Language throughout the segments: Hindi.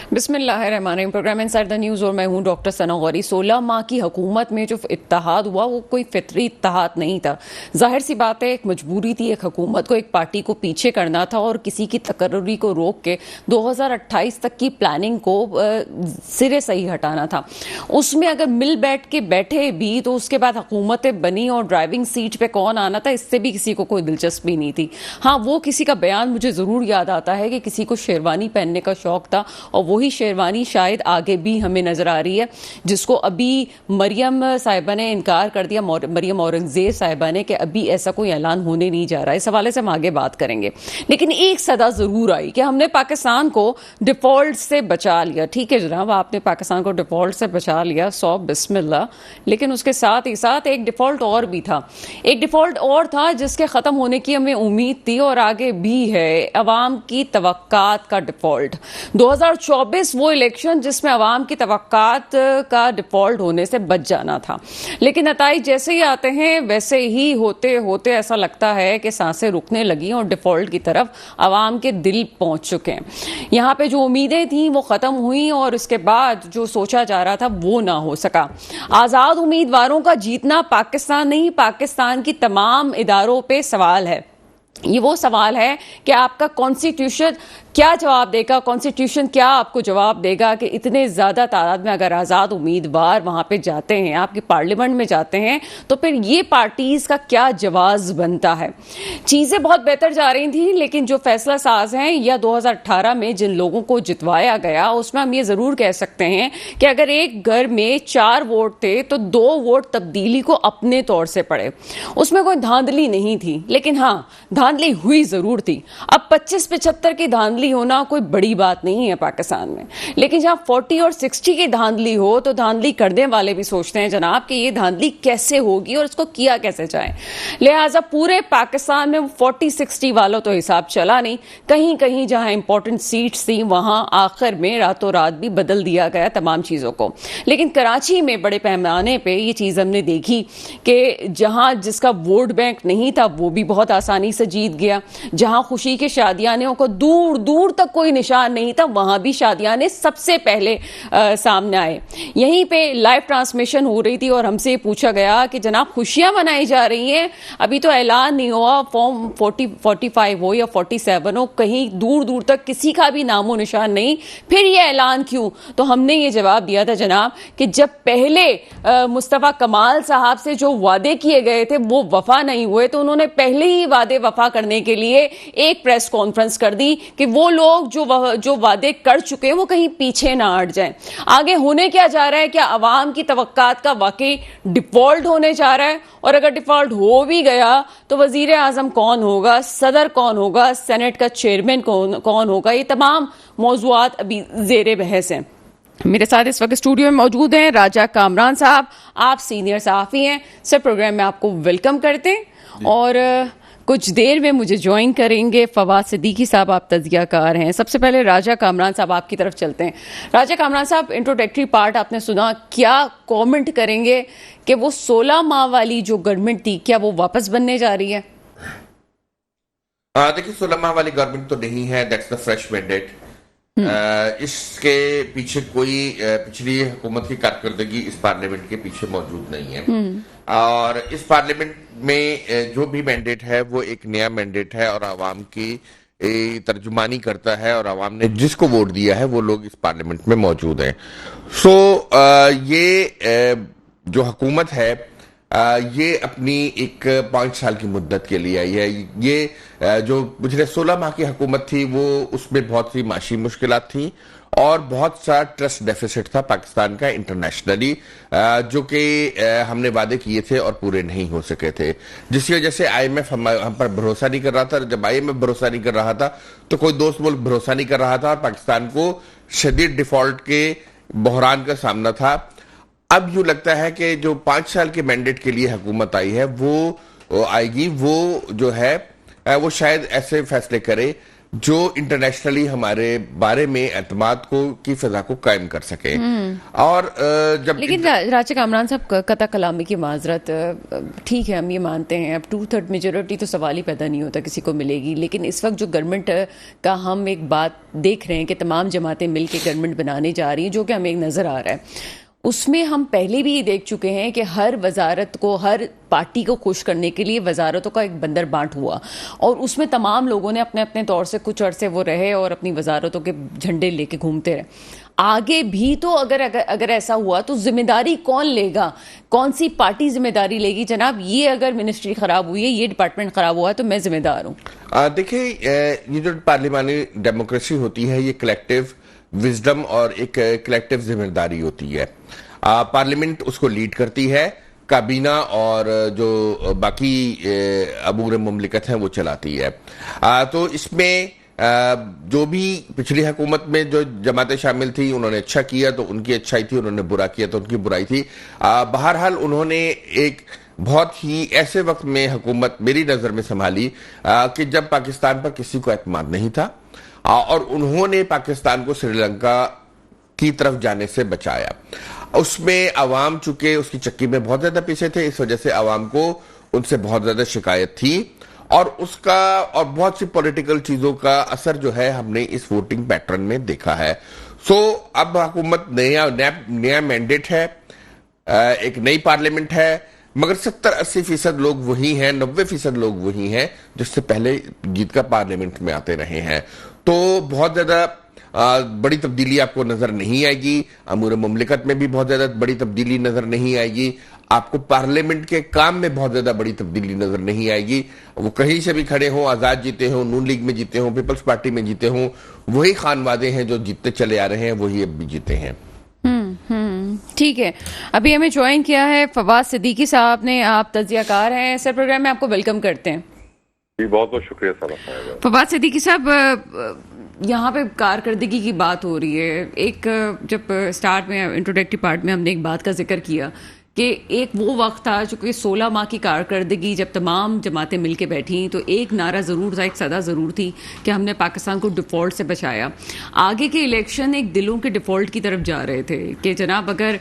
बिस्मिल्लाहिर्रहमानिर्रहीम। प्रोग्राम इनसाइड द न्यूज़ और मैं हूं डॉक्टर सना गौरी। 16 माह की हुकूमत में जो इत्तेहाद हुआ वो कोई फितरी इत्तेहाद नहीं था। जाहिर सी बात है, एक मजबूरी थी एक हुकूमत को, एक पार्टी को पीछे करना था और किसी की तकर्रुरी को रोक के 2028 तक की प्लानिंग को सिरे सही हटाना था। उसमें अगर मिल बैठ के बैठे भी तो उसके बाद हुकूमतें बनी और ड्राइविंग सीट पे कौन आना था इससे भी किसी को कोई दिलचस्पी नहीं थी। हाँ, वो किसी का बयान मुझे ज़रूर याद आता है कि किसी को शेरवानी पहनने का शौक था और वही शेरवानी शायद आगे भी हमें नजर आ रही है, जिसको अभी मरियम साहिबा ने इनकार कर दिया, मरियम औरंगजेब साहिबा ने, कि अभी ऐसा कोई ऐलान होने नहीं जा रहा है। इस हवाले से हम आगे बात करेंगे, लेकिन एक सदा जरूर आई कि हमने पाकिस्तान को डिफॉल्ट से बचा लिया। ठीक है जनाब, आपने पाकिस्तान को डिफॉल्ट से बचा लिया, सौ बिस्मिल्लाह, लेकिन उसके साथ ही साथ एक डिफॉल्ट और भी था। एक डिफॉल्ट और था जिसके खत्म होने की हमें उम्मीद थी और आगे भी है, अवाम की तवक्कात का डिफॉल्ट। 2024 वो इलेक्शन जिसमें अवाम की तवक्कात का डिफॉल्ट होने से बच जाना था, लेकिन नताइज जैसे ही आते हैं वैसे ही होते होते ऐसा लगता है कि सांसें रुकने लगी और डिफॉल्ट की तरफ अवाम के दिल पहुंच चुके हैं। यहाँ पे जो उम्मीदें थी वो खत्म हुई और उसके बाद जो सोचा जा रहा था वो ना हो सका। आजाद उम्मीदवारों का जीतना पाकिस्तान नहीं, पाकिस्तान की तमाम इदारों पे सवाल है। ये वो सवाल है कि आपका कॉन्स्टिट्यूशन क्या जवाब देगा, कॉन्स्टिट्यूशन क्या आपको जवाब देगा कि इतने ज्यादा तादाद में अगर आजाद उम्मीदवार वहां पे जाते हैं, आपकी पार्लियामेंट में जाते हैं, तो फिर ये पार्टीज का क्या जवाब बनता है। चीजें बहुत बेहतर जा रही थी, लेकिन जो फैसला साज हैं या 2018 में जिन लोगों को जितवाया गया उसमें हम ये जरूर कह सकते हैं कि अगर एक घर में 4 वोट थे तो 2 वोट तब्दीली को अपने तौर से पड़े। उसमें कोई धांधली नहीं थी, लेकिन हाँ धांधली हुई जरूर थी। अब 25-75 की धांधली होना कोई बड़ी बात नहीं है पाकिस्तान में, लेकिन जहां 40 और 60 की धांधली हो तो धांधली करने वाले भी सोचते हैं जनाब कि ये धांधली कैसे होगी और इसको किया कैसे जाए। लिहाजा पूरे पाकिस्तान में 40-60 वालों तो हिसाब चला नहीं। कहीं कहीं जहां इंपॉर्टेंट सीट्स थी वहां आखिर में रातों रात भी बदल दिया गया तमाम चीजों को। लेकिन कराची में बड़े पैमाने पर यह चीज हमने देखी कि जहां जिसका वोट बैंक नहीं था वो भी बहुत आसानी से जीत गया। जहां खुशी के शादियाने को दूर दूर तक कोई निशान नहीं था, वहां भी शादियाने सबसे पहले सामने आए। यहीं पे लाइव ट्रांसमिशन हो रही थी और हमसे पूछा गया कि जनाब खुशियां मनाई जा रही हैं, अभी तो ऐलान नहीं हुआ, फॉर्म 45 हो या 47 हो, कहीं दूर दूर तक किसी का भी नामो निशान नहीं, फिर ये ऐलान क्यों? तो हमने ये जवाब दिया था जनाब कि जब पहले मुस्तफा कमाल साहब से जो वादे किए गए थे वो वफा नहीं हुए, तो उन्होंने पहले ही वादे वफा करने के लिए एक प्रेस कॉन्फ्रेंस कर दी कि वो लोग जो वादे कर चुके हैं वो कहीं पीछे ना हट जाएं। आगे होने क्या जा रहा है? क्या अवाम की तवक्कात का वाकई डिफॉल्ट होने जा रहा है? और अगर डिफॉल्ट हो भी गया तो वजीर आजम कौन होगा, सदर कौन होगा, सेनेट का चेयरमैन कौन होगा? ये तमाम मौजूआत अभी जेर बहस हैं। मेरे साथ इस वक्त स्टूडियो में मौजूद हैं राजा कामरान साहब। आप सीनियर सहाफ़ी हैं सर, प्रोग्राम में आपको वेलकम करते हैं। और कुछ देर में मुझे ज्वाइन करेंगे फवाद सिद्दीकी साहब, आप तज़कियाकार हैं। सबसे पहले राजा कामरान साहब आपकी तरफ चलते हैं। राजा कामरान साहब, इंट्रोडक्टरी पार्ट आपने सुना, क्या कमेंट करेंगे कि वो 16 माह वाली जो गवर्नमेंट थी क्या वो वापस बनने जा रही है? देखिए 16 माह वाली गवर्नमेंट तो नहीं है, दैट्स द फ्रेश मैंडेट। इसके पीछे कोई पिछली हुकूमत की कारकर्दगी इस पार्लियामेंट के पीछे मौजूद नहीं है। और इस पार्लियामेंट में जो भी मैंडेट है वो एक नया मैंडेट है और आवाम की तर्जुमानी करता है और आवाम ने जिसको वोट दिया है वो लोग इस पार्लियामेंट में मौजूद हैं। ये जो हुकूमत है ये अपनी एक 5 साल की मुद्दत के लिए आई है। ये जो पिछले 16 माह की हुकूमत थी वो उसमें बहुत सी माशी मुश्किलात थी और बहुत सा ट्रस्ट डेफिसिट था पाकिस्तान का इंटरनेशनली, जो कि हमने वादे किए थे और पूरे नहीं हो सके थे, जिसकी वजह से IMF हम पर भरोसा नहीं कर रहा था। जब IMF भरोसा नहीं कर रहा था तो कोई दोस्त मुल्क भरोसा नहीं कर रहा था और पाकिस्तान को शदीद डिफॉल्ट के बहरान का सामना था। अब यूं लगता है कि जो 5 साल के मैंडेट के लिए हुकूमत आई है वो आएगी, वो जो है वो शायद ऐसे फैसले करे जो इंटरनेशनली हमारे बारे में एतमाद को की फिजा को कायम कर सके। और जब लेकिन राजा कामरान साहब, कता कलामी की माजरत, ठीक है हम ये मानते हैं अब 2/3 मेजोरिटी तो सवाल ही पैदा नहीं होता किसी को मिलेगी, लेकिन इस वक्त जो गवर्नमेंट का हम एक बात देख रहे हैं कि तमाम जमातें मिलकर गवर्नमेंट बनाने जा रही हैं, जो कि हमें एक नज़र आ रहा है, उसमें हम पहले भी देख चुके हैं कि हर वजारत को, हर पार्टी को खुश करने के लिए वजारतों का एक बंदर बांट हुआ और उसमें तमाम लोगों ने अपने अपने तौर से कुछ अरसे वो रहे और अपनी वजारतों के झंडे लेके घूमते रहे। आगे भी तो अगर ऐसा हुआ तो जिम्मेदारी कौन लेगा? कौन सी पार्टी जिम्मेदारी लेगी? जनाब, ये अगर मिनिस्ट्री खराब हुई है, ये डिपार्टमेंट खराब हुआ है, तो मैं जिम्मेदार हूँ। देखिए, ये जो पार्लियामानी डेमोक्रेसी होती है, ये कलेक्टिव विजडम और एक कलेक्टिव जिम्मेदारी होती है। पार्लियामेंट उसको लीड करती है, काबीना और जो बाकी अमूर मुमलिकत हैं वो चलाती है। तो इसमें जो भी पिछली हुकूमत में जो जमातें शामिल थी, उन्होंने अच्छा किया तो उनकी अच्छाई थी, उन्होंने बुरा किया तो उनकी बुराई थी। बहरहाल उन्होंने एक बहुत ही ऐसे वक्त में हुकूमत मेरी नजर में संभाली कि जब पाकिस्तान पर किसी को एतमाद नहीं था, और उन्होंने पाकिस्तान को श्रीलंका की तरफ जाने से बचाया। उसमें अवाम चूंकि उसकी चक्की में बहुत ज्यादा पीछे थे, इस वजह से अवाम को उनसे बहुत ज्यादा शिकायत थी और उसका और बहुत सी पॉलिटिकल चीजों का असर जो है हमने इस वोटिंग पैटर्न में देखा है। सो अब हुकूमत नया मैंडेट है, एक नई पार्लियामेंट है, मगर 70-80% लोग वही हैं, 90% लोग वही हैं जिससे पहले जीत का पार्लियामेंट में आते रहे हैं। तो बहुत ज्यादा बड़ी तब्दीली आपको नजर नहीं आएगी। अमूर मुमलिकत में भी बहुत ज्यादा बड़ी तब्दीली नजर नहीं आएगी। आपको पार्लियामेंट के काम में बहुत ज्यादा बड़ी तब्दीली नजर नहीं आएगी। वो कहीं से भी खड़े हों, आजाद जीते हों, नून लीग में जीते हों, पीपल्स पार्टी में जीते हों, वही खानवादे हैं जो जीतते चले आ रहे हैं, वही अब भी जीते हैं। ठीक है, अभी हमें ज्वाइन किया है फवाद सिद्दीकी साहब ने। आप तज्जियाकार हैं सर, प्रोग्राम में आपको वेलकम करते हैं जी। बहुत बहुत शुक्रिया सर। फवाद सिद्दीकी साहब, यहाँ पे कारकर्दगी की बात हो रही है। एक जब स्टार्ट में इंट्रोडक्टरी पार्ट में हमने एक बात का जिक्र किया कि एक वो वक्त था जो कि 16 माह की कारकर्दगी, जब तमाम जमातें मिलके बैठी तो एक नारा ज़रूर था, एक सदा ज़रूर थी कि हमने पाकिस्तान को डिफ़ॉल्ट से बचाया। आगे के इलेक्शन एक दिलों के डिफ़ॉल्ट की तरफ जा रहे थे कि जनाब अगर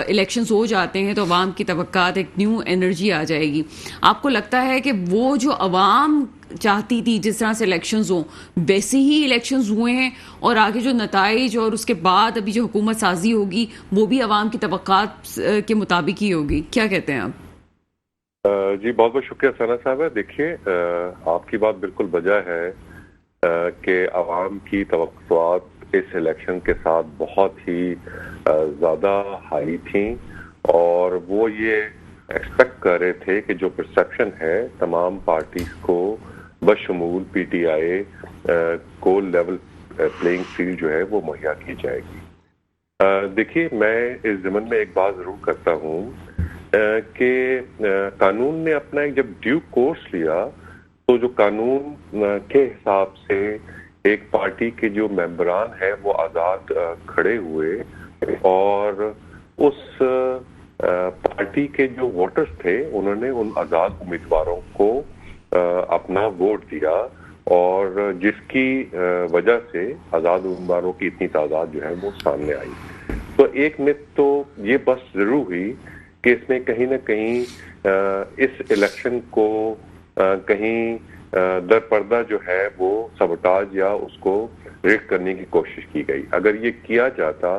इलेक्शंस हो जाते हैं तो अवाम की तवक्कात, एक न्यू एनर्जी आ जाएगी। आपको लगता है कि वो जो अवाम चाहती थी जिस तरह से इलेक्शंस हो, वैसे ही इलेक्शंस हुए हैं और आगे जो नताइज और उसके बाद अभी जो हुकूमत साजी होगी वो भी अवाम की तवक्कात के मुताबिक ही होगी? क्या कहते हैं आप? जी बहुत बहुत शुक्रिया सना साहब। देखिए, आपकी बात बिल्कुल वजह है कि अवाम की तवक्कुआत इस इलेक्शन के साथ बहुत ही ज़्यादा हाई थी और वो ये एक्सपेक्ट कर रहे थे कि जो परसेप्शन है तमाम पार्टीज को बशमूल पीटीआई को लेवल प्लेइंग फील्ड जो है वो मुहैया की जाएगी। देखिए, मैं इस ज़मन में एक बात ज़रूर करता हूँ कि कानून ने अपना एक जब ड्यू कोर्स लिया तो जो कानून के हिसाब से एक पार्टी के जो मेंबरान है वो आज़ाद खड़े हुए और उस पार्टी के जो वोटर्स थे उन्होंने उन आज़ाद उम्मीदवारों को अपना वोट दिया और जिसकी वजह से आज़ाद उम्मीदवारों की इतनी तादाद जो है वो सामने आई। तो एक मिथ तो ये बस जरूर हुई कि इसमें कहीं ना कहीं इस इलेक्शन को कहीं दरपर्दा जो है वो सबोटाज या उसको रिग करने की कोशिश की गई। अगर ये किया जाता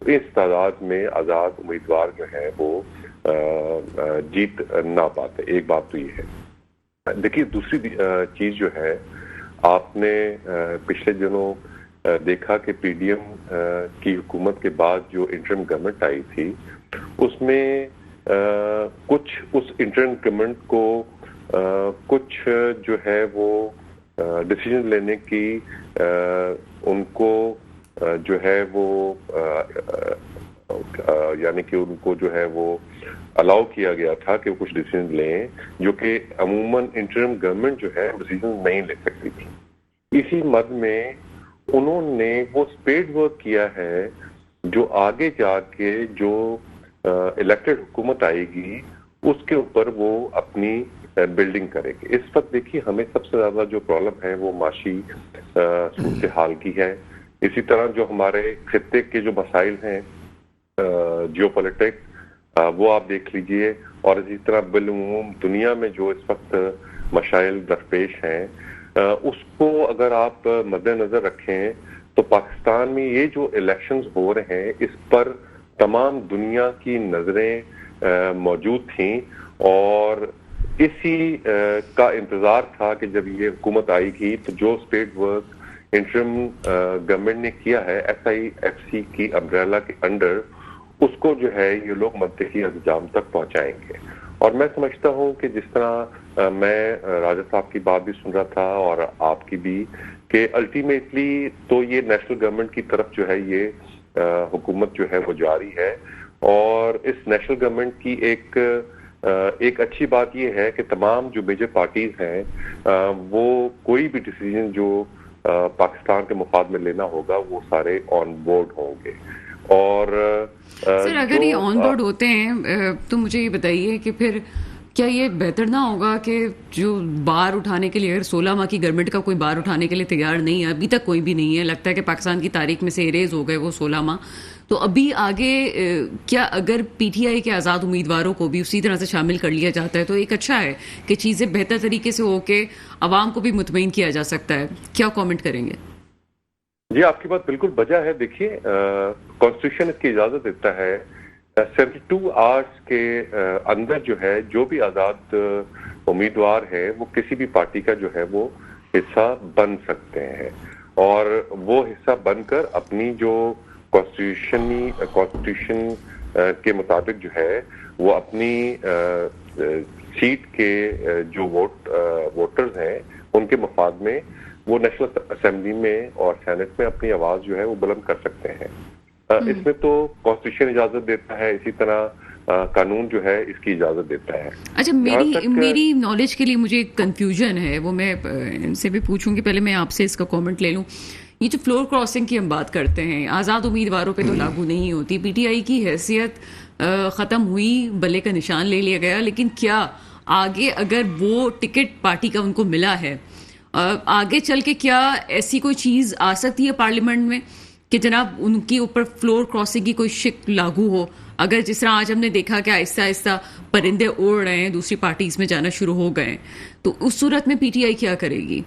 तो इस तादाद में आज़ाद उम्मीदवार जो है वो जीत ना पाते। एक बात तो ये है। देखिए, दूसरी चीज जो है, आपने पिछले दिनों देखा कि पीडीएम की हुकूमत के बाद जो इंटरिम गवर्नमेंट आई थी उसमें कुछ उस इंटरिम गवर्नमेंट को कुछ जो है वो डिसीजन लेने की उनको जो है वो यानी कि उनको जो है वो अलाउ किया गया था कि वो कुछ डिसीजन लें जो कि अमूमन इंटरिम गवर्नमेंट जो है डिसीजन नहीं ले सकती थी। इसी मद में उन्होंने वो स्पेड वर्क किया है जो आगे जाके जो इलेक्टेड हुकूमत आएगी उसके ऊपर वो अपनी बिल्डिंग करेगी। इस वक्त देखिए हमें सबसे ज्यादा जो प्रॉब्लम है वो माशी सूरत हाल की है। इसी तरह जो हमारे खित्ते के जो मसाइल हैं जियोपॉलिटिक्स वो आप देख लीजिए, और इसी तरह बिलउमूम दुनिया में जो इस वक्त मसाइल दरपेश हैं उसको अगर आप मद्देनजर रखें तो पाकिस्तान में ये जो इलेक्शंस हो रहे हैं इस पर तमाम दुनिया की नजरें मौजूद थीं, और इसी का इंतजार था कि जब ये हुकूमत आएगी तो जो स्टेट वर्क इंटरिम गवर्नमेंट ने किया है SIFC की अम्ब्रेला के अंडर, उसको जो है ये लोग मंतकी अंजाम तक पहुंचाएंगे। और मैं समझता हूं कि जिस तरह मैं राजा साहब की बात भी सुन रहा था और आपकी भी, कि अल्टीमेटली तो ये नेशनल गवर्नमेंट की तरफ जो है ये हुकूमत जो है वो जारी है। और इस नेशनल गवर्नमेंट की एक अच्छी बात ये है कि तमाम जो मेजर पार्टीज हैं वो कोई भी डिसीजन जो पाकिस्तान के मुफाद में लेना होगा वो सारे ऑन बोर्ड होंगे। और सर अगर ये ऑन बोर्ड होते हैं तो मुझे ये बताइए कि फिर क्या ये बेहतर ना होगा कि जो बार उठाने के लिए, अगर 16 माह की गवर्नमेंट का कोई बार उठाने के लिए तैयार नहीं है, अभी तक कोई भी नहीं है, लगता है कि पाकिस्तान की तारीख में से इरेज हो गए वो 16 माह, तो अभी आगे क्या अगर PTI के आज़ाद उम्मीदवारों को भी उसी तरह से शामिल कर लिया जाता है तो एक अच्छा है कि चीज़ें बेहतर तरीके से होके आवाम को भी मुतमईन किया जा सकता है। क्या कमेंट करेंगे? जी आपकी बात बिल्कुल वजह है। देखिए कॉन्स्टिट्यूशन इसकी इजाजत देता है 72 आवर्स के अंदर जो है जो भी आजाद उम्मीदवार है वो किसी भी पार्टी का जो है वो हिस्सा बन सकते हैं, और वो हिस्सा बनकर अपनी जो कॉन्स्टिट्यूशन के मुताबिक जो है वो अपनी सीट के जो वोटर्स हैं उनके मफाद में वो नेशनल असेंबली में और सेनेट में अपनी आवाज जो है वो बुलंद कर सकते हैं। इसमें तो कॉन्स्टिट्यूशन इजाजत देता है, इसी तरह कानून जो है इसकी इजाजत देता है। अच्छा, मेरी नॉलेज के लिए मुझे एक कंफ्यूजन है, वो मैं इनसे भी पूछूंगी, पहले मैं आपसे इसका कमेंट ले लूं। ये जो फ्लोर क्रॉसिंग की हम बात करते हैं, आज़ाद उम्मीदवारों पे तो लागू नहीं होती, PTI की हैसियत ख़त्म हुई, बल्ले का निशान ले लिया गया, लेकिन क्या आगे अगर वो टिकट पार्टी का उनको मिला है, आगे चल के क्या ऐसी कोई चीज़ आ सकती है पार्लियामेंट में कि जनाब उनके ऊपर फ्लोर क्रॉसिंग की कोई शिक लागू हो? अगर जिस तरह आज हमने देखा कि आहिस्ता आहिस्ता परिंदे उड़ रहे हैं, दूसरी पार्टीज में जाना शुरू हो गए, तो उस सूरत में PTI क्या करेगी?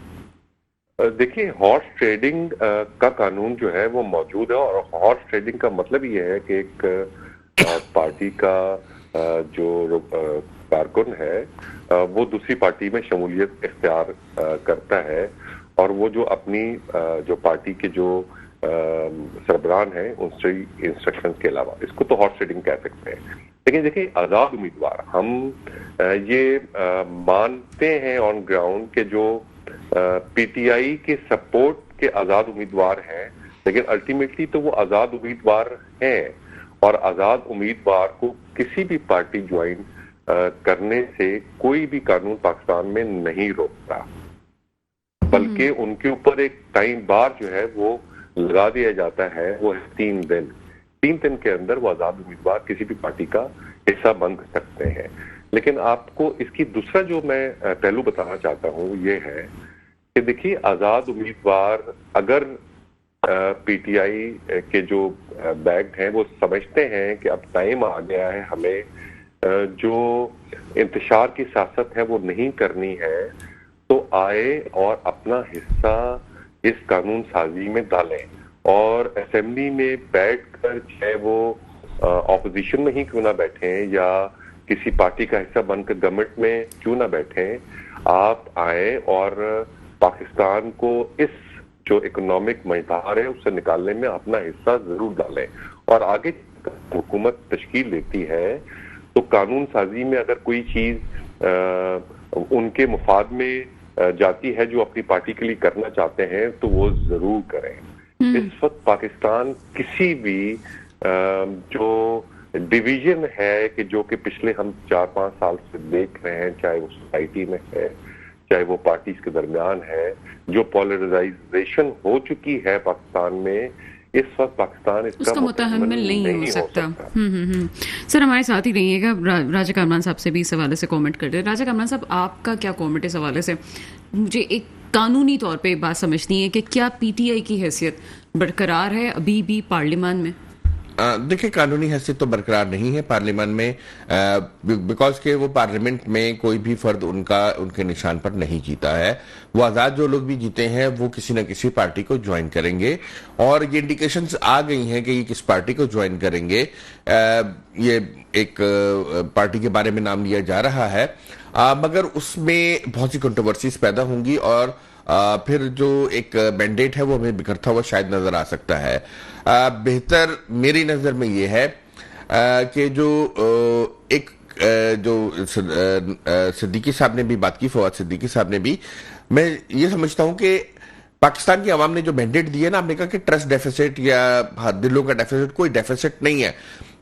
देखिए हॉर्स ट्रेडिंग का कानून जो है वो मौजूद है, और हॉर्स ट्रेडिंग का मतलब ये है कि एक पार्टी का जो कारकुन है वो दूसरी पार्टी में शमूलियत इख्तियार करता है, और वो जो अपनी जो पार्टी के जो सरबरान है उनसे इंस्ट्रक्शंस के अलावा, इसको तो हॉर्स ट्रेडिंग कह सकते हैं। लेकिन देखिए आजाद उम्मीदवार, हम ये मानते हैं ऑन ग्राउंड के जो PTI के सपोर्ट के आजाद उम्मीदवार हैं, लेकिन अल्टीमेटली तो वो आजाद उम्मीदवार हैं, और आजाद उम्मीदवार को किसी भी पार्टी ज्वाइन करने से कोई भी कानून पाकिस्तान में नहीं रोकता, बल्कि उनके ऊपर एक टाइम बार जो है वो लगा दिया जाता है, वो है 3 दिन। 3 दिन के अंदर वो आजाद उम्मीदवार किसी भी पार्टी का हिस्सा बन सकते हैं। लेकिन आपको इसकी दूसरा जो मैं पहलू बताना चाहता हूँ ये है कि देखिए आजाद उम्मीदवार अगर PTI के जो बैग हैं वो समझते हैं कि अब टाइम आ गया है, हमें जो इंतशार की सियासत है वो नहीं करनी है, तो आए और अपना हिस्सा इस कानून साजी में डालें, और असेंबली में बैठकर चाहे वो ऑपोजिशन में ही क्यों ना बैठे या किसी पार्टी का हिस्सा बनकर गवर्नमेंट में क्यों ना बैठे, आप आए और पाकिस्तान को इस जो इकोनॉमिक मझधार है उससे निकालने में अपना हिस्सा जरूर डालें। और आगे हुकूमत तश्कील लेती है तो कानून साजी में अगर कोई चीज उनके मुफाद में जाती है जो अपनी पार्टी के लिए करना चाहते हैं तो वो जरूर करें। इस वक्त पाकिस्तान किसी भी जो डिवीजन है कि जो कि पिछले हम 4-5 साल से देख रहे हैं, चाहे वो सोसाइटी में है चाहे वो पार्टीज के दरमियान है, जो पोलराइजेशन हो चुकी है पाकिस्तान में, इस वक्त पाकिस्तान इसका उसका मुतहम्मिल नहीं हो सकता। सर हमारे साथ ही रहिएगा, राजा कामरान साहब से भी इस हवाले से कमेंट करते हैं। राजा कामरान साहब, आपका क्या कमेंट इस हवाले से? मुझे एक कानूनी तौर पे बात समझनी है कि क्या पीटीआई की हैसियत बरकरार है अभी भी पार्लियामान में? देखिए, कानूनी हैसियत तो बरकरार नहीं है पार्लियामान में, बिकॉज के वो पार्लियामेंट में कोई भी फर्द उनके निशान पर नहीं जीता है। वो आजाद जो लोग भी जीते हैं वो किसी न किसी पार्टी को ज्वाइन करेंगे, और ये इंडिकेशंस आ गई हैं कि ये किस पार्टी को ज्वाइन करेंगे। ये एक पार्टी के बारे में नाम लिया जा रहा है, मगर उसमें बहुत सी कंट्रोवर्सीज पैदा होंगी, और फिर जो एक मैंडेट है वो हमें बिखरता हुआ शायद नजर आ सकता है। बेहतर मेरी नजर में ये है कि जो सिद्दीकी साहब ने भी बात की, फवाद सिद्दीकी साहब ने भी, मैं ये समझता हूं कि पाकिस्तान की आवाम ने जो मैंडेट दिया ना, आपने कहा कि ट्रस्ट डेफिसिट या दिलों का डेफिसिट, कोई डेफिसिट नहीं है।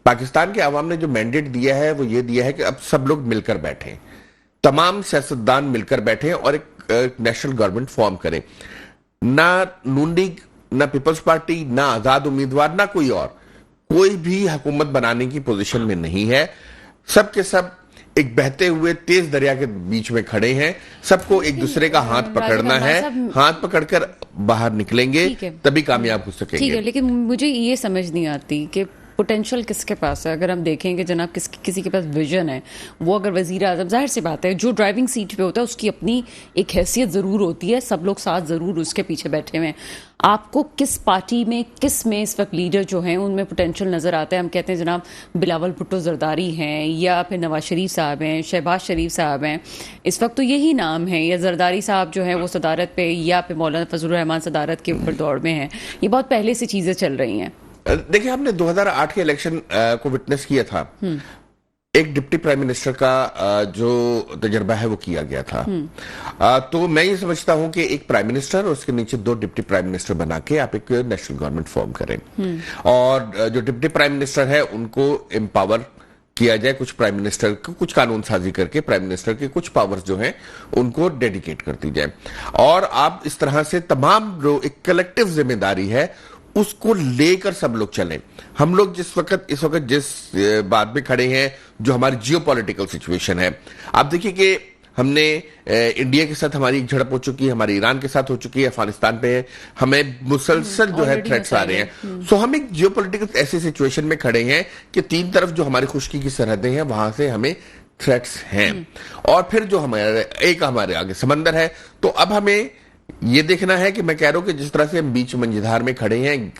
पाकिस्तान के आवाम ने जो मैंडेट दिया है वो ये दिया है कि अब सब लोग मिलकर बैठें, तमाम सियासतदान मिलकर बैठें और एक नेशनल गवर्नमेंट फॉर्म करें। ना नून लीग, ना पीपल्स पार्टी, ना आजाद उम्मीदवार, ना कोई और, कोई भी हुकूमत बनाने की पोजीशन में नहीं है। सब के सब एक बहते हुए तेज दरिया के बीच में खड़े हैं। सबको एक दूसरे का हाथ पकड़ना है, हाथ पकड़कर बाहर निकलेंगे तभी कामयाब हो सकेंगे। ठीक है, लेकिन मुझे ये समझ नहीं आती कि पोटेंशियल किसके पास है। अगर हम देखेंगे जनाब, किसी के पास विजन है, वो अगर वजीर आजम, जाहिर सी बात है जो ड्राइविंग सीट पे होता है उसकी अपनी एक हैसियत ज़रूर होती है, सब लोग साथ ज़रूर उसके पीछे बैठे हुए हैं। आपको किस पार्टी में, किस में इस वक्त लीडर जो हैं उनमें पोटेंशियल नज़र आता है? हम कहते हैं जनाब बिलावल भुट्टो जरदारी हैं, या फिर नवाज शरीफ साहब हैं, शहबाज शरीफ साहब हैं, इस वक्त तो यही नाम है, या जरदारी साहब जो हैं वो सदारत पे, या फिर मौलाना फजलुर रहमान सदारत के ऊपर दौड़ में हैं। ये बहुत पहले से चीज़ें चल रही हैं। देखिए, हमने 2008 के इलेक्शन को विटनेस किया था। एक डिप्टी प्राइम मिनिस्टर का जो तजर्बा है वो किया गया था। तो मैं ये समझता हूं कि एक प्राइम मिनिस्टर और उसके नीचे 2 डिप्टी प्राइम मिनिस्टर बना के आप एक नेशनल गवर्नमेंट फॉर्म करें, और जो डिप्टी प्राइम मिनिस्टर है उनको एम्पावर किया जाए, कुछ प्राइम मिनिस्टर को कुछ कानून साजी करके प्राइम मिनिस्टर के कुछ पावर्स जो हैं उनको डेडिकेट कर दी जाए, और आप इस तरह से तमाम जो एक कलेक्टिव जिम्मेदारी है उसको लेकर सब लोग चलें। हम लोग इस वक्त जिस बात में खड़े हैं, जो हमारी जियोपॉलिटिकल सिचुएशन है, आप देखिए कि हमने इंडिया के साथ हमारी एक झड़प हो चुकी है, हमारी ईरान के साथ हो चुकी है, अफगानिस्तान पे हमें मुसलसल जो है थ्रेट्स आ रहे हैं। सो हम एक जियोपॉलिटिकल ऐसी सिचुएशन में खड़े हैं कि 3 तरफ जो हमारी खुश्की की सरहदें हैं वहां से हमें थ्रेट्स हैं, और फिर जो हमारे आगे समंदर है। तो अब हमें ये देखना है कि मैं कह रहा हूं कि जिस तरह से हम बीच मंझधार में खड़े हैं,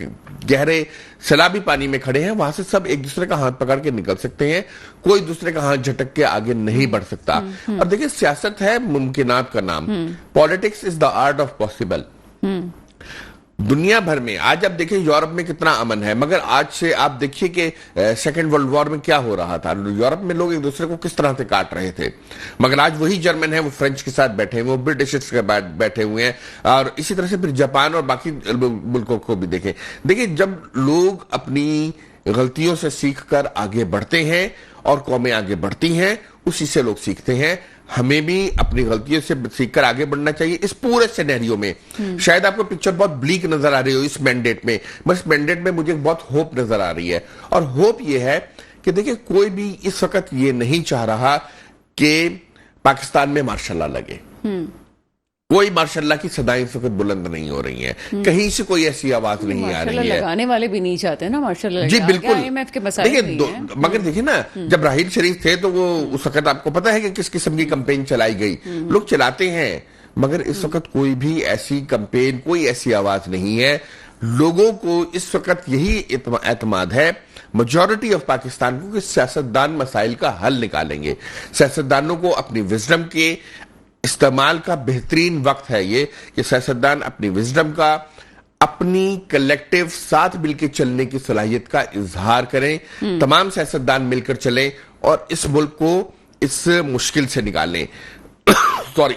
गहरे सैलाबी पानी में खड़े हैं, वहां से सब एक दूसरे का हाथ पकड़ के निकल सकते हैं, कोई दूसरे का हाथ झटक के आगे नहीं बढ़ सकता। और देखिए, सियासत है मुमकिनात का नाम, politics is the art of possible. दुनिया भर में आज आप देखिए यूरोप में कितना अमन है, मगर आज से आप देखिए कि सेकेंड वर्ल्ड वॉर में क्या हो रहा था। यूरोप में लोग एक दूसरे को किस तरह से काट रहे थे, मगर आज वही जर्मन है वो फ्रेंच के साथ बैठे हुए, वो ब्रिटिश के साथ बैठे हुए हैं, और इसी तरह से फिर जापान और बाकी मुल्कों को भी देखें। देखिए, जब लोग अपनी गलतियों से सीखकर आगे बढ़ते हैं और कौमें आगे बढ़ती हैं, उसी से लोग सीखते हैं। हमें भी अपनी गलतियों से सीखकर आगे बढ़ना चाहिए। इस पूरे सिनेरियो में शायद आपको पिक्चर बहुत ब्लीक नजर आ रही हो इस मैंडेट में, बस मैंडेट में मुझे बहुत होप नजर आ रही है, और होप ये है कि देखिए, कोई भी इस वक्त ये नहीं चाह रहा कि पाकिस्तान में मार्शल लॉ लगे। कोई मार्शल्लाह की सदाएं इस वक्त बुलंद नहीं हो रही हैं, कहीं से कोई ऐसी आवाज नहीं आ रही है। लगाने वाले भी नहीं चाहते ना मार्शल्लाह। जी बिल्कुल, IMF के मसाइल देखिए, मगर देखिए ना, जब राहील शरीफ थे तो वो उस वक्त आपको पता है कि किस किस्म की कैंपेन चलाई गई। लोग चलाते हैं, मगर इस वक्त कोई भी ऐसी कैंपेन, कोई ऐसी आवाज नहीं है। लोगों को इस वक्त यही एतमाद है, मेजॉरिटी ऑफ पाकिस्तान को, कि सियासतदान मसाइल का हल निकालेंगे। सियासतदानों को अपनी विजडम के इस्तेमाल का बेहतरीन वक्त है ये, कि सियासतदान अपनी विजडम का, अपनी कलेक्टिव साथ मिलकर चलने की सलाहियत का इजहार करें। तमाम सियासतदान मिलकर चलें और इस मुल्क को इस मुश्किल से निकालें। सॉरी।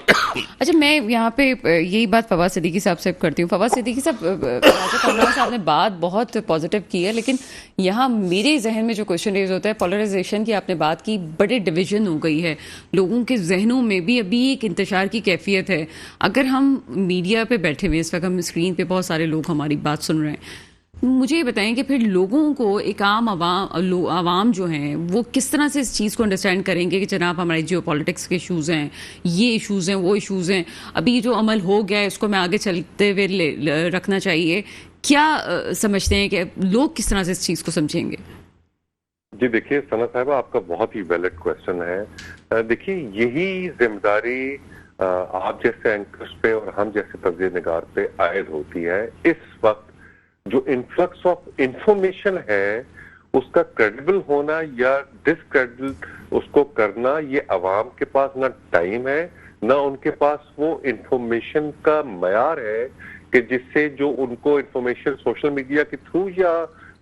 अच्छा, मैं यहाँ पे यही बात फवाद सिद्दीकी साहब से करती हूँ। फवाद सिद्दीकी साहब, राजा कामरान साहब ने बात बहुत पॉजिटिव की है, लेकिन यहाँ मेरे जहन में जो क्वेश्चन रेज होता है, पोलराइजेशन की आपने बात की, बड़े डिवीजन हो गई है, लोगों के जहनों में भी अभी एक इंतशार की कैफियत है। अगर हम मीडिया पे बैठे हुए, इस वक्त हम स्क्रीन पे बहुत सारे लोग हमारी बात सुन रहे हैं, मुझे ये बताएं कि फिर लोगों को एक आम आवाम जो हैं वो किस तरह से इस चीज़ को अंडरस्टैंड करेंगे कि जनाब हमारे जियो पॉलिटिक्स के इश्यूज़ हैं, ये इश्यूज़ हैं, वो इश्यूज़ हैं, अभी जो अमल हो गया है इसको मैं आगे चलते हुए रखना चाहिए। क्या समझते हैं कि लोग किस तरह से इस चीज़ को समझेंगे? जी देखिए सना साहबा, आपका बहुत ही वैलिड क्वेश्चन है। देखिए यही जिम्मेदारी आप जैसे एंकर्स पे और हम जैसे तज्ज़िया निगार पे आयद होती है। इस वक्त जो इन्फ्लक्स ऑफ इंफॉर्मेशन है उसका क्रेडिबल होना या डिसक्रेडिबल उसको करना, ये अवाम के पास ना टाइम है ना उनके पास वो इंफॉर्मेशन का मयार है कि जिससे जो उनको इंफॉर्मेशन सोशल मीडिया के थ्रू या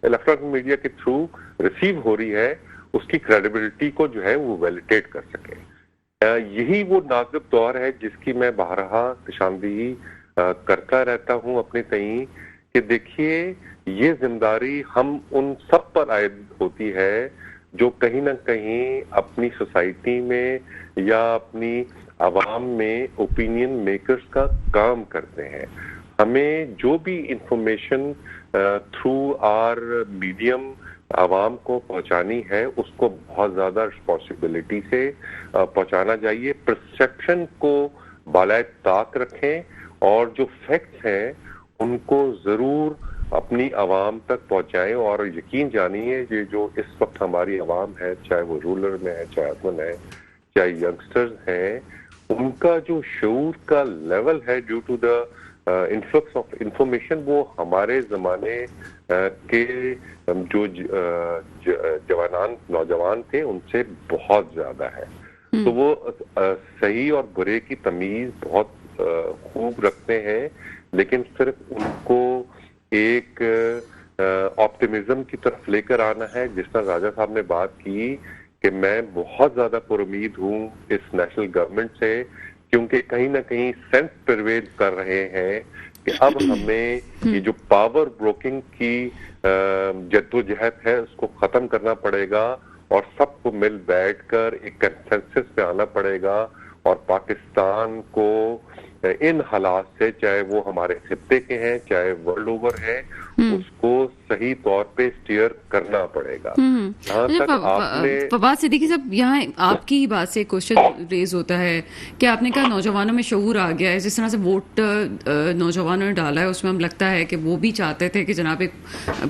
इलेक्ट्रॉनिक मीडिया के थ्रू रिसीव हो रही है उसकी क्रेडिबिलिटी को जो है वो वैलिडेट कर सके। यही वो नाजुक दौर है जिसकी मैं बारहा निशानदेही करता रहता हूं अपने तई कि देखिए ये जिम्मेदारी हम उन सब पर आयद होती है जो कहीं ना कहीं अपनी सोसाइटी में या अपनी आवाम में ओपिनियन मेकर्स का काम करते हैं। हमें जो भी इंफॉर्मेशन थ्रू आर मीडियम आवाम को पहुंचानी है उसको बहुत ज्यादा रिस्पॉन्सिबिलिटी से पहुंचाना चाहिए। परसेप्शन को बालाए ताक रखें और जो फैक्ट्स हैं उनको जरूर अपनी आवाम तक पहुंचाएं। और यकीन जानिए ये जो इस वक्त हमारी आवाम है, चाहे वो रूरल में है, चाहे अर्बन है, चाहे यंगस्टर्स हैं, उनका जो शऊर का लेवल है due to the influx of information वो हमारे जमाने के जो नौजवान थे उनसे बहुत ज्यादा है। तो वो सही और बुरे की तमीज बहुत खूब रखते हैं, लेकिन सिर्फ उनको एक ऑप्टिमिज्म की तरफ लेकर आना है। जिस तरह राजा साहब ने बात की कि मैं बहुत ज्यादा पुरुमीद हूँ इस नेशनल गवर्नमेंट से, क्योंकि कहीं ना कहीं सेंस परवेज कर रहे हैं कि अब हमें ये जो पावर ब्रोकिंग की जद्दोजहद है उसको खत्म करना पड़ेगा और सबको मिल बैठकर एक कंसेंसस पे आना पड़ेगा और पाकिस्तान को इन हालात से, चाहे वो हमारे खित्ते के हैं चाहे वर्ल्ड ओवर है, उसको सही तौर पे स्टीयर करना पड़ेगा। फवाद सिद्दीकी साहब, यहाँ आपकी ही बात से क्वेश्चन रेज होता है कि आपने कहा नौजवानों में शऊर आ गया है, जिस तरह से वोट नौजवानों ने डाला है उसमें हम लगता है कि वो भी चाहते थे कि जनाब एक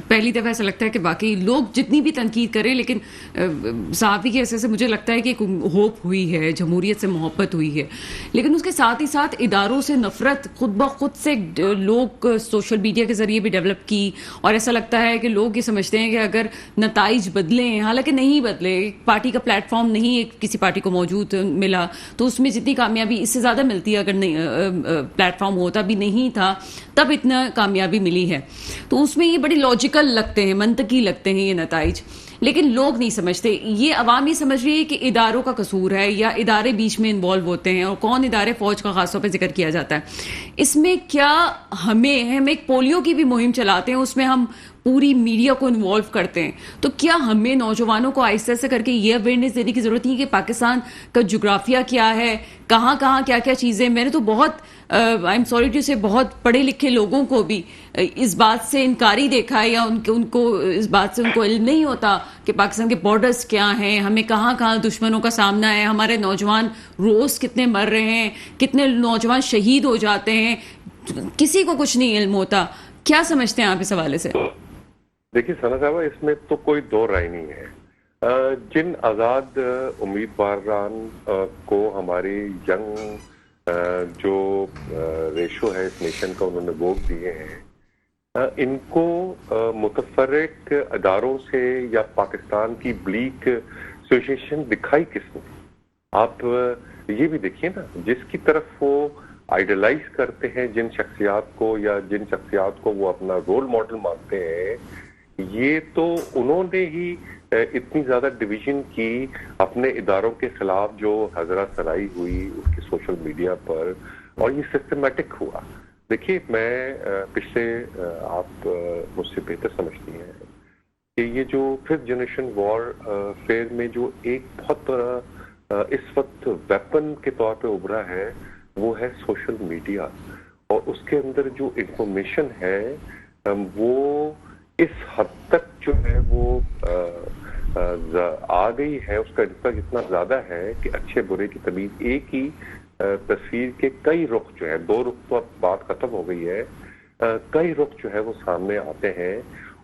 पहली दफा ऐसा लगता है कि बाकी लोग जितनी भी तनकीद करें, लेकिन सहाफ़ी के ऐसे से मुझे लगता है कि एक होप हुई है, जमहूरियत से मोहब्बत हुई है, लेकिन उसके साथ ही साथ इदारों से नफरत खुद ब खुद से लोग सोशल मीडिया के जरिए भी डेवलप की। और ऐसा लगता है कि लोग ये समझते हैं कि अगर नताइज बदले, हालांकि नहीं बदले, पार्टी का प्लेटफॉर्म नहीं एक किसी पार्टी को मौजूद मिला तो उसमें जितनी कामयाबी इससे ज्यादा मिलती है, अगर नहीं प्लेटफॉर्म होता भी नहीं था तब इतना कामयाबी मिली है, तो उसमें ये बड़ी लॉजिकल लगते हैं, मंतकी लगते हैं ये नताइज, लेकिन लोग नहीं समझते। ये अवाम ये समझ रही है कि इदारों का कसूर है या इदारे बीच में इन्वॉल्व होते हैं, और कौन इदारे, फौज का खासतौर पर जिक्र किया जाता है। इसमें क्या हम एक पोलियो की भी मुहिम चलाते हैं, उसमें हम पूरी मीडिया को इन्वॉल्व करते हैं, तो क्या हमें नौजवानों को आहिस्ता आहिस्ता करके ये अवेयरनेस देने की जरूरत नहीं है कि पाकिस्तान का जोग्राफिया क्या है, कहाँ कहाँ क्या क्या चीजें। मैंने तो बहुत आई एम सॉरी टू से बहुत पढ़े लिखे लोगों को भी इस बात से इनकारी देखा है या उनको इस बात से उनको इल्म नहीं होता कि पाकिस्तान के बॉर्डर्स क्या हैं, हमें कहाँ कहाँ दुश्मनों का सामना है, हमारे नौजवान रोज कितने मर रहे हैं, कितने नौजवान शहीद हो जाते हैं, किसी को कुछ नहीं इल्म होता। क्या समझते हैं आप इस हवाले से? देखिए सना साहबा, इसमें तो कोई दो राय नहीं है। जिन आजाद उम्मीदवारान को हमारी यंग जो रेशो है इस नेशन का उन्होंने वोट दिए हैं, इनको मुतफर्रिक अदारों से या पाकिस्तान की ब्लीक सिचुएशन दिखाई किसने? आप ये भी देखिए ना, जिसकी तरफ वो आइडलाइज करते हैं जिन शख्सियात को या जिन शख्सियात को वो अपना रोल मॉडल मानते हैं, ये तो उन्होंने ही इतनी ज्यादा डिवीजन की अपने इदारों के खिलाफ जो हजरा सराई हुई उसकी सोशल मीडिया पर, और ये सिस्टमेटिक हुआ। देखिए मैं पिछले आप मुझसे बेहतर समझती हैं कि ये जो 5th जनरेशन वॉर फेयर में जो एक बहुत बड़ा इस वक्त वेपन के तौर पे उभरा है वो है सोशल मीडिया, और उसके अंदर जो इंफॉर्मेशन है वो इस हद तक जो है वो आ गई है, उसका रिश्ता इतना ज्यादा है कि अच्छे बुरे की तमीज, एक ही तस्वीर के कई रुख जो है, दो रुख तो अब बात खत्म हो गई है, कई रुख जो है वो सामने आते हैं।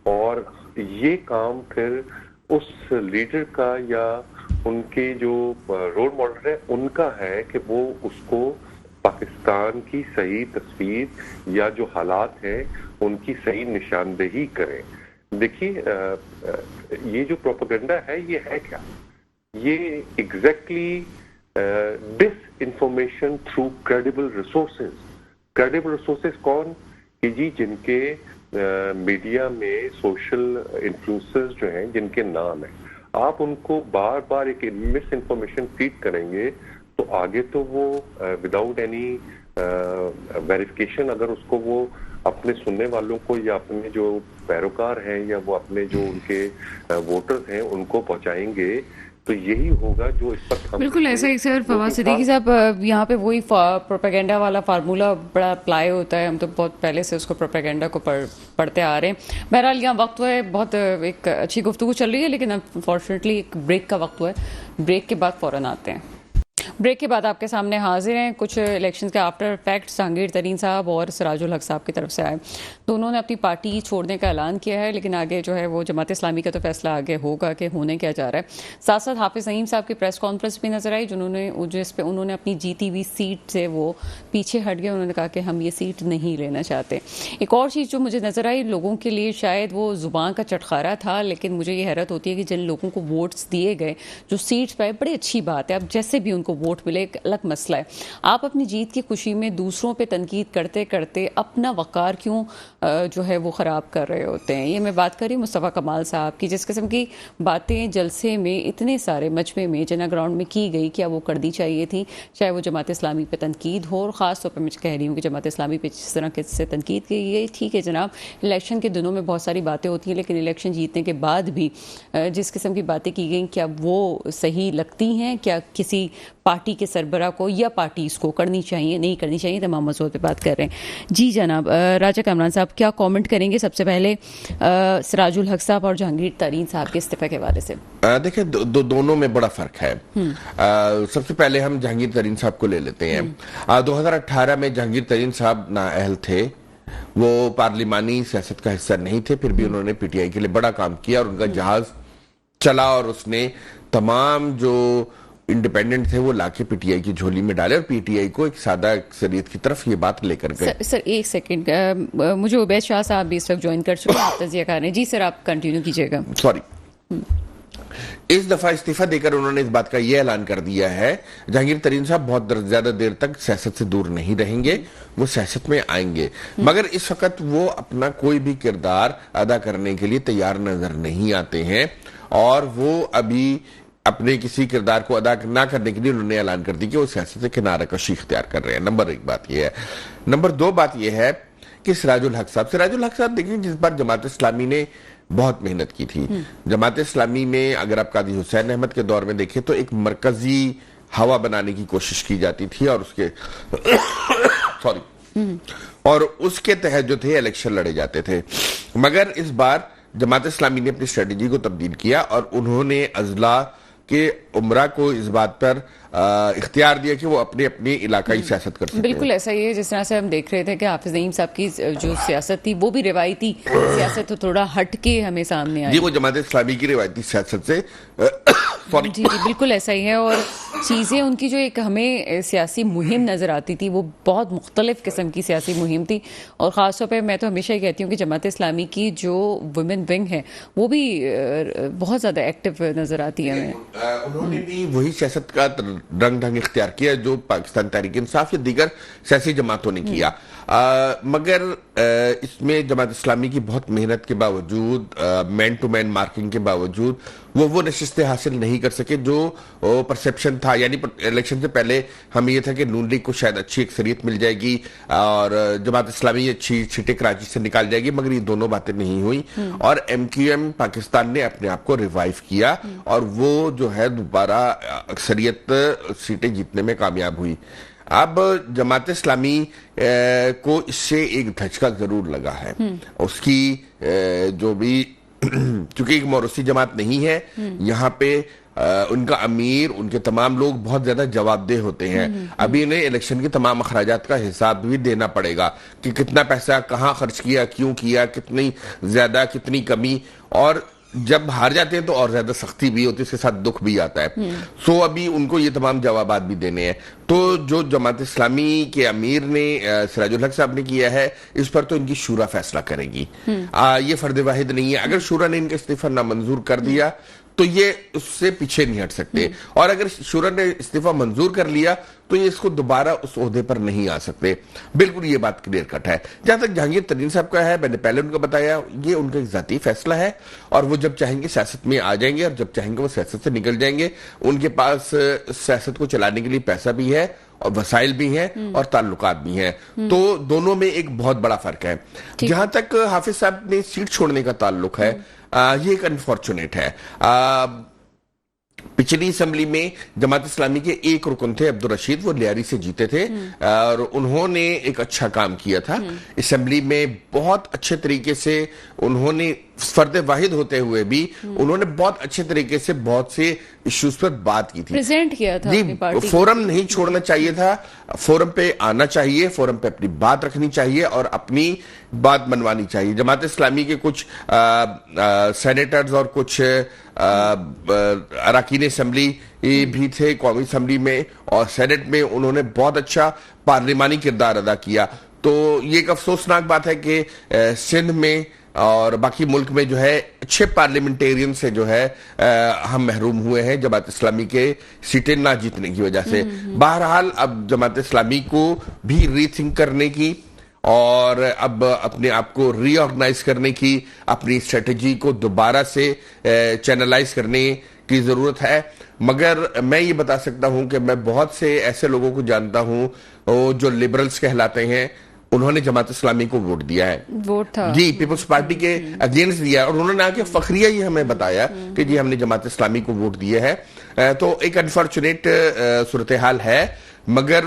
और ये काम फिर उस लीडर का या उनके जो रोल मॉडल है उनका है कि वो उसको पाकिस्तान की सही तस्वीर या जो हालात हैं उनकी सही निशानदेही करें। देखिए, ये जो प्रोपेगेंडा है ये है क्या? ये exactly disinformation through credible resources. Credible resources कौन? कि जी जिनके मीडिया में सोशल इन्फ्लुएंसर्स जो हैं, जिनके नाम है, आप उनको बार बार एक मिस इन्फॉर्मेशन फीड करेंगे तो आगे तो वो विदाउट एनी वेरिफिकेशन अगर उसको वो अपने सुनने वालों को या अपने जो पैरोकार हैं या वो अपने जो उनके वोटर्स हैं उनको पहुंचाएंगे, तो यही होगा जो इस पर बिल्कुल ऐसा ही सर। फवाद सिद्दीकी साहब, यहाँ पे वही प्रोपेगेंडा वाला फार्मूला बड़ा अप्लाई होता है। हम तो बहुत पहले से उसको प्रोपेगेंडा को पढ़ते आ रहे हैं। बहरहाल यहाँ वक्त हुआ है, बहुत एक अच्छी गुफ्तगू चल रही है, लेकिन अनफॉर्चुनेटली एक ब्रेक का वक्त हुआ है। ब्रेक के बाद फौरन आते हैं। ब्रेक के बाद आपके सामने हाजिर हैं कुछ इलेक्शंस के आफ्टर फैक्ट जहांगीर तरीन साहब और सिराजुल हक साहब की तरफ से आए। दोनों ने अपनी पार्टी छोड़ने का ऐलान किया है, लेकिन आगे जो है वो जमात इस्लामी का तो फैसला आगे होगा कि होने क्या जा रहा है। साथ साथ हाफिज नईम साहब की प्रेस कॉन्फ्रेंस भी नजर आई, जिस पे उन्होंने अपनी जीती हुई सीट से वो पीछे हट गए। उन्होंने कहा कि हम ये सीट नहीं लेना चाहते। एक और चीज़ जो मुझे नजर आई, लोगों के लिए शायद वो जुबान का चटखारा था, लेकिन मुझे ये हैरत होती है कि जिन लोगों को वोट्स दिए गए, जो सीट्स पाए, बड़ी अच्छी बात है। अब जैसे भी उनको वोट मिले, एक अलग मसला है। आप अपनी जीत की खुशी में दूसरों पे तनकीद करते करते अपना वकार क्यों जो है वो ख़राब कर रहे होते हैं। ये मैं बात करी मुस्तफ़ा कमाल साहब की, जिस किस्म की बातें जलसे में इतने सारे मजमे में जना ग्राउंड में की गई, क्या वो कर दी चाहिए थी, चाहे वो जमात इस्लामी पे तनकीद हो। और ख़ास तौर पर मैं कह रही हूँ कि जमात इस्लामी पे जिस तरह से तनकीद की गई, ठीक है जनाब, इलेक्शन के दिनों में बहुत सारी बातें होती हैं, लेकिन इलेक्शन जीतने के बाद भी जिस किस्म की बातें की गई, क्या वो सही लगती हैं? क्या किसी पार्टी के सरबरा को या पार्टी इसको करनी चाहिए, नहीं करनी चाहिए? तमाम मौजूद पे बात कर रहे हैं। जी जनाब, राजा कामरान साहब क्या कमेंट करेंगे सबसे पहले सिराजुल हक साहब और जहांगीर तरीन साहब के इस्तीफे के हवाले से? देखिए, दोनों में बड़ा फर्क है। सबसे पहले हम जहांगीर तरीन साहब को ले लेते हैं। 2018 में जहांगीर तरीन साहब नाअहल थे, वो पार्लिमानी सियासत का हिस्सा नहीं थे, फिर भी उन्होंने पीटीआई के लिए बड़ा काम किया और उनका जहाज चला और उसने तमाम जो इंडिपेंडेंट थे वो लाके पीटीआई की झोली में डाले और पीटीआई को एक सादा अक्सरियत की तरफ ये बात लेकर गए। सर एक सेकंड, मुझे उबैद शाह साहब भी इस वक्त ज्वाइन कर चुके हैं, आप तजिया कर रहे हैं। जी सर, आप कंटिन्यू कीजिएगा। सॉरी, इस दफा इस्तीफा देकर उन्होंने इस बात का यह ऐलान कर दिया है, जहांगीर तरीन साहब बहुत ज्यादा देर तक सियासत से दूर नहीं रहेंगे, वो सियासत में आएंगे, मगर इस वक्त वो अपना कोई भी किरदार अदा करने के लिए तैयार नजर नहीं आते हैं और वो अभी अपने किसी किरदार को अदा ना करने के लिए उन्होंने ऐलान कर दी कि वो सियासत से किनारा कशी इख्तियार कर रहे हैं। नंबर एक बात यह है। नंबर दो बात यह है कि सिराजुल हक साहब देखिए, जिस बार जमात इस्लामी ने बहुत मेहनत की थी, जमात इस्लामी में अगर आप काजी हुसैन अहमद के दौर में देखें तो एक मरकजी हवा बनाने की कोशिश की जाती थी और उसके और उसके तहत जो थे इलेक्शन लड़े जाते थे। मगर इस बार जमात इस्लामी ने अपनी स्ट्रेटेजी को तब्दील किया और उन्होंने अजला के उमरा को इस बात पर इख्तियार दिया कि वो अपने अपनी इलाकाई सियासत कर सकते हैं। बिल्कुल ऐसा ही है, जिस तरह से हम देख रहे थे कि हाफिज नईम साहब की जो सियासत थी वो भी रिवायती सियासत तो थोड़ा हट के हमें सामने आई। जी, वो जमात इस्लामी की रिवायती सियासत से जी बिल्कुल ऐसा ही है। और चीज़ें उनकी जो एक हमें सियासी मुहिम नज़र आती थी वो बहुत मुख्तलिफ किस्म की सियासी मुहिम थी। और ख़ास तौर पर मैं तो हमेशा ही कहती हूँ कि जमात इस्लामी की जो वुमेन विंग है वो भी बहुत ज़्यादा एक्टिव नज़र आती है हमें। उन्होंने भी वही सियासत का रंग ढंग इख्तियार किया जो पाकिस्तान तहरीक इंसाफ या दीगर सियासी जमातों ने किया। मगर इसमें जमात इस्लामी की बहुत मेहनत के बावजूद, मैन टू मैन मार्किंग के बावजूद वो नशिस्तें हासिल नहीं कर सके जो परसेप्शन था। यानी इलेक्शन से पहले हम ये था कि नून लीग को शायद अच्छी अक्सरियत मिल जाएगी और जमात इस्लामी अच्छी सीटें कराची से निकाल जाएगी, मगर ये दोनों बातें नहीं हुई और MQM पाकिस्तान ने अपने आप को रिवाइव किया और वो जो है दोबारा अक्सरियत सीटें जीतने में कामयाब हुई। अब जमात इस्लामी को इससे एक धचका जरूर लगा है। उसकी जो भी चूंकि एक मौरूसी जमात नहीं है, यहाँ पे उनका अमीर, उनके तमाम लोग बहुत ज्यादा जवाबदेह होते हैं। अभी इन्हें इलेक्शन के तमाम अखराजात का हिसाब भी देना पड़ेगा कि कितना पैसा कहाँ खर्च किया, क्यों किया, कितनी ज्यादा कितनी कमी, और जब हार जाते हैं तो और ज्यादा सख्ती भी होती है, उसके साथ दुख भी आता है। सो अभी उनको ये तमाम जवाबात भी देने हैं। तो जो जमात इस्लामी के अमीर ने सिराजुल हक साहब ने किया है, इस पर तो इनकी शूरा फैसला करेगी। ये फर्द वाहिद नहीं है। अगर शूरा ने इनका इस्तीफा नामंजूर कर दिया तो ये उससे पीछे नहीं हट सकते, और अगर शूरा ने इस्तीफा मंजूर कर लिया तो ये इसको दोबारा उस ओहदे पर नहीं आ सकते। बिल्कुल ये बात क्लियर कट है। जहां तक जहांगीर तरीन साहब का है, मैंने पहले उनको बताया, ये उनका एक जाती फैसला है, और वो जब चाहेंगे सियासत में आ जाएंगे, और जब चाहेंगे वो सियासत से निकल जाएंगे। उनके पास सियासत को चलाने के लिए पैसा भी है, और वसाइल भी हैं, और ताल्लुकात भी हैं। तो दोनों में एक बहुत बड़ा फर्क है। जहां तक हाफिज साहब ने सीट छोड़ने का ताल्लुक है, ये एक अनफॉर्चुनेट है। पिछली असेंबली में जमात इस्लामी के एक रुकन थे अब्दुल रशीद, वो लियारी से जीते थे, और उन्होंने एक अच्छा काम किया था असेंबली में। बहुत अच्छे तरीके से उन्होंने, फर्द वाहिद होते हुए भी उन्होंने बहुत अच्छे तरीके से बहुत से इश्यूज पर बात की थी, प्रेजेंट किया था अपनी पार्टी। फोरम नहीं छोड़ना चाहिए था, फोरम पे आना चाहिए, फोरम पे अपनी बात रखनी चाहिए और अपनी बात मनवानी चाहिए। जमात इस्लामी के कुछ सेनेटर्स और कुछ अरकान असेंबली भी थे कौमी असेंबली में और सेनेट में, उन्होंने बहुत अच्छा पार्लिमानी किरदार अदा किया। तो ये एक अफसोसनाक बात है कि सिंध में और बाकी मुल्क में जो है अच्छे पार्लियामेंटेरियन से जो है हम महरूम हुए हैं जमात इस्लामी के सीटें ना जीतने की वजह से। बहरहाल अब जमात इस्लामी को भी रीथिंक करने की और अब अपने आप को रीऑर्गेनाइज करने की, अपनी स्ट्रेटेजी को दोबारा से चैनलाइज करने की जरूरत है। मगर मैं ये बता सकता हूं कि मैं बहुत से ऐसे लोगों को जानता हूं जो लिबरल्स कहलाते हैं, उन्होंने जमात इस्लामी को वोट दिया है। वोट था जी, पीपल्स पार्टी के अगेंस्ट दिया, और उन्होंने आके फखरिया ही हमें बताया कि जी हमने जमात इस्लामी को वोट दिया है। तो एक अनफॉर्चुनेट सूरत हाल है, मगर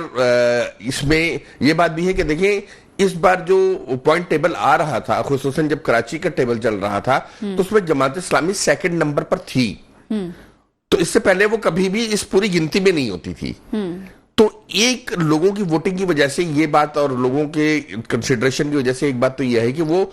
इसमें यह बात भी है कि देखिए इस बार जो पॉइंट टेबल आ रहा था, खुसूसन जब कराची का टेबल चल रहा था, तो उसमें जमात इस्लामी सेकंड नंबर पर थी। तो इससे पहले वो कभी भी इस पूरी गिनती में नहीं होती थी। तो एक लोगों की वोटिंग की वजह से ये बात और लोगों के कंसिडरेशन की वजह से एक बात तो यह है कि वो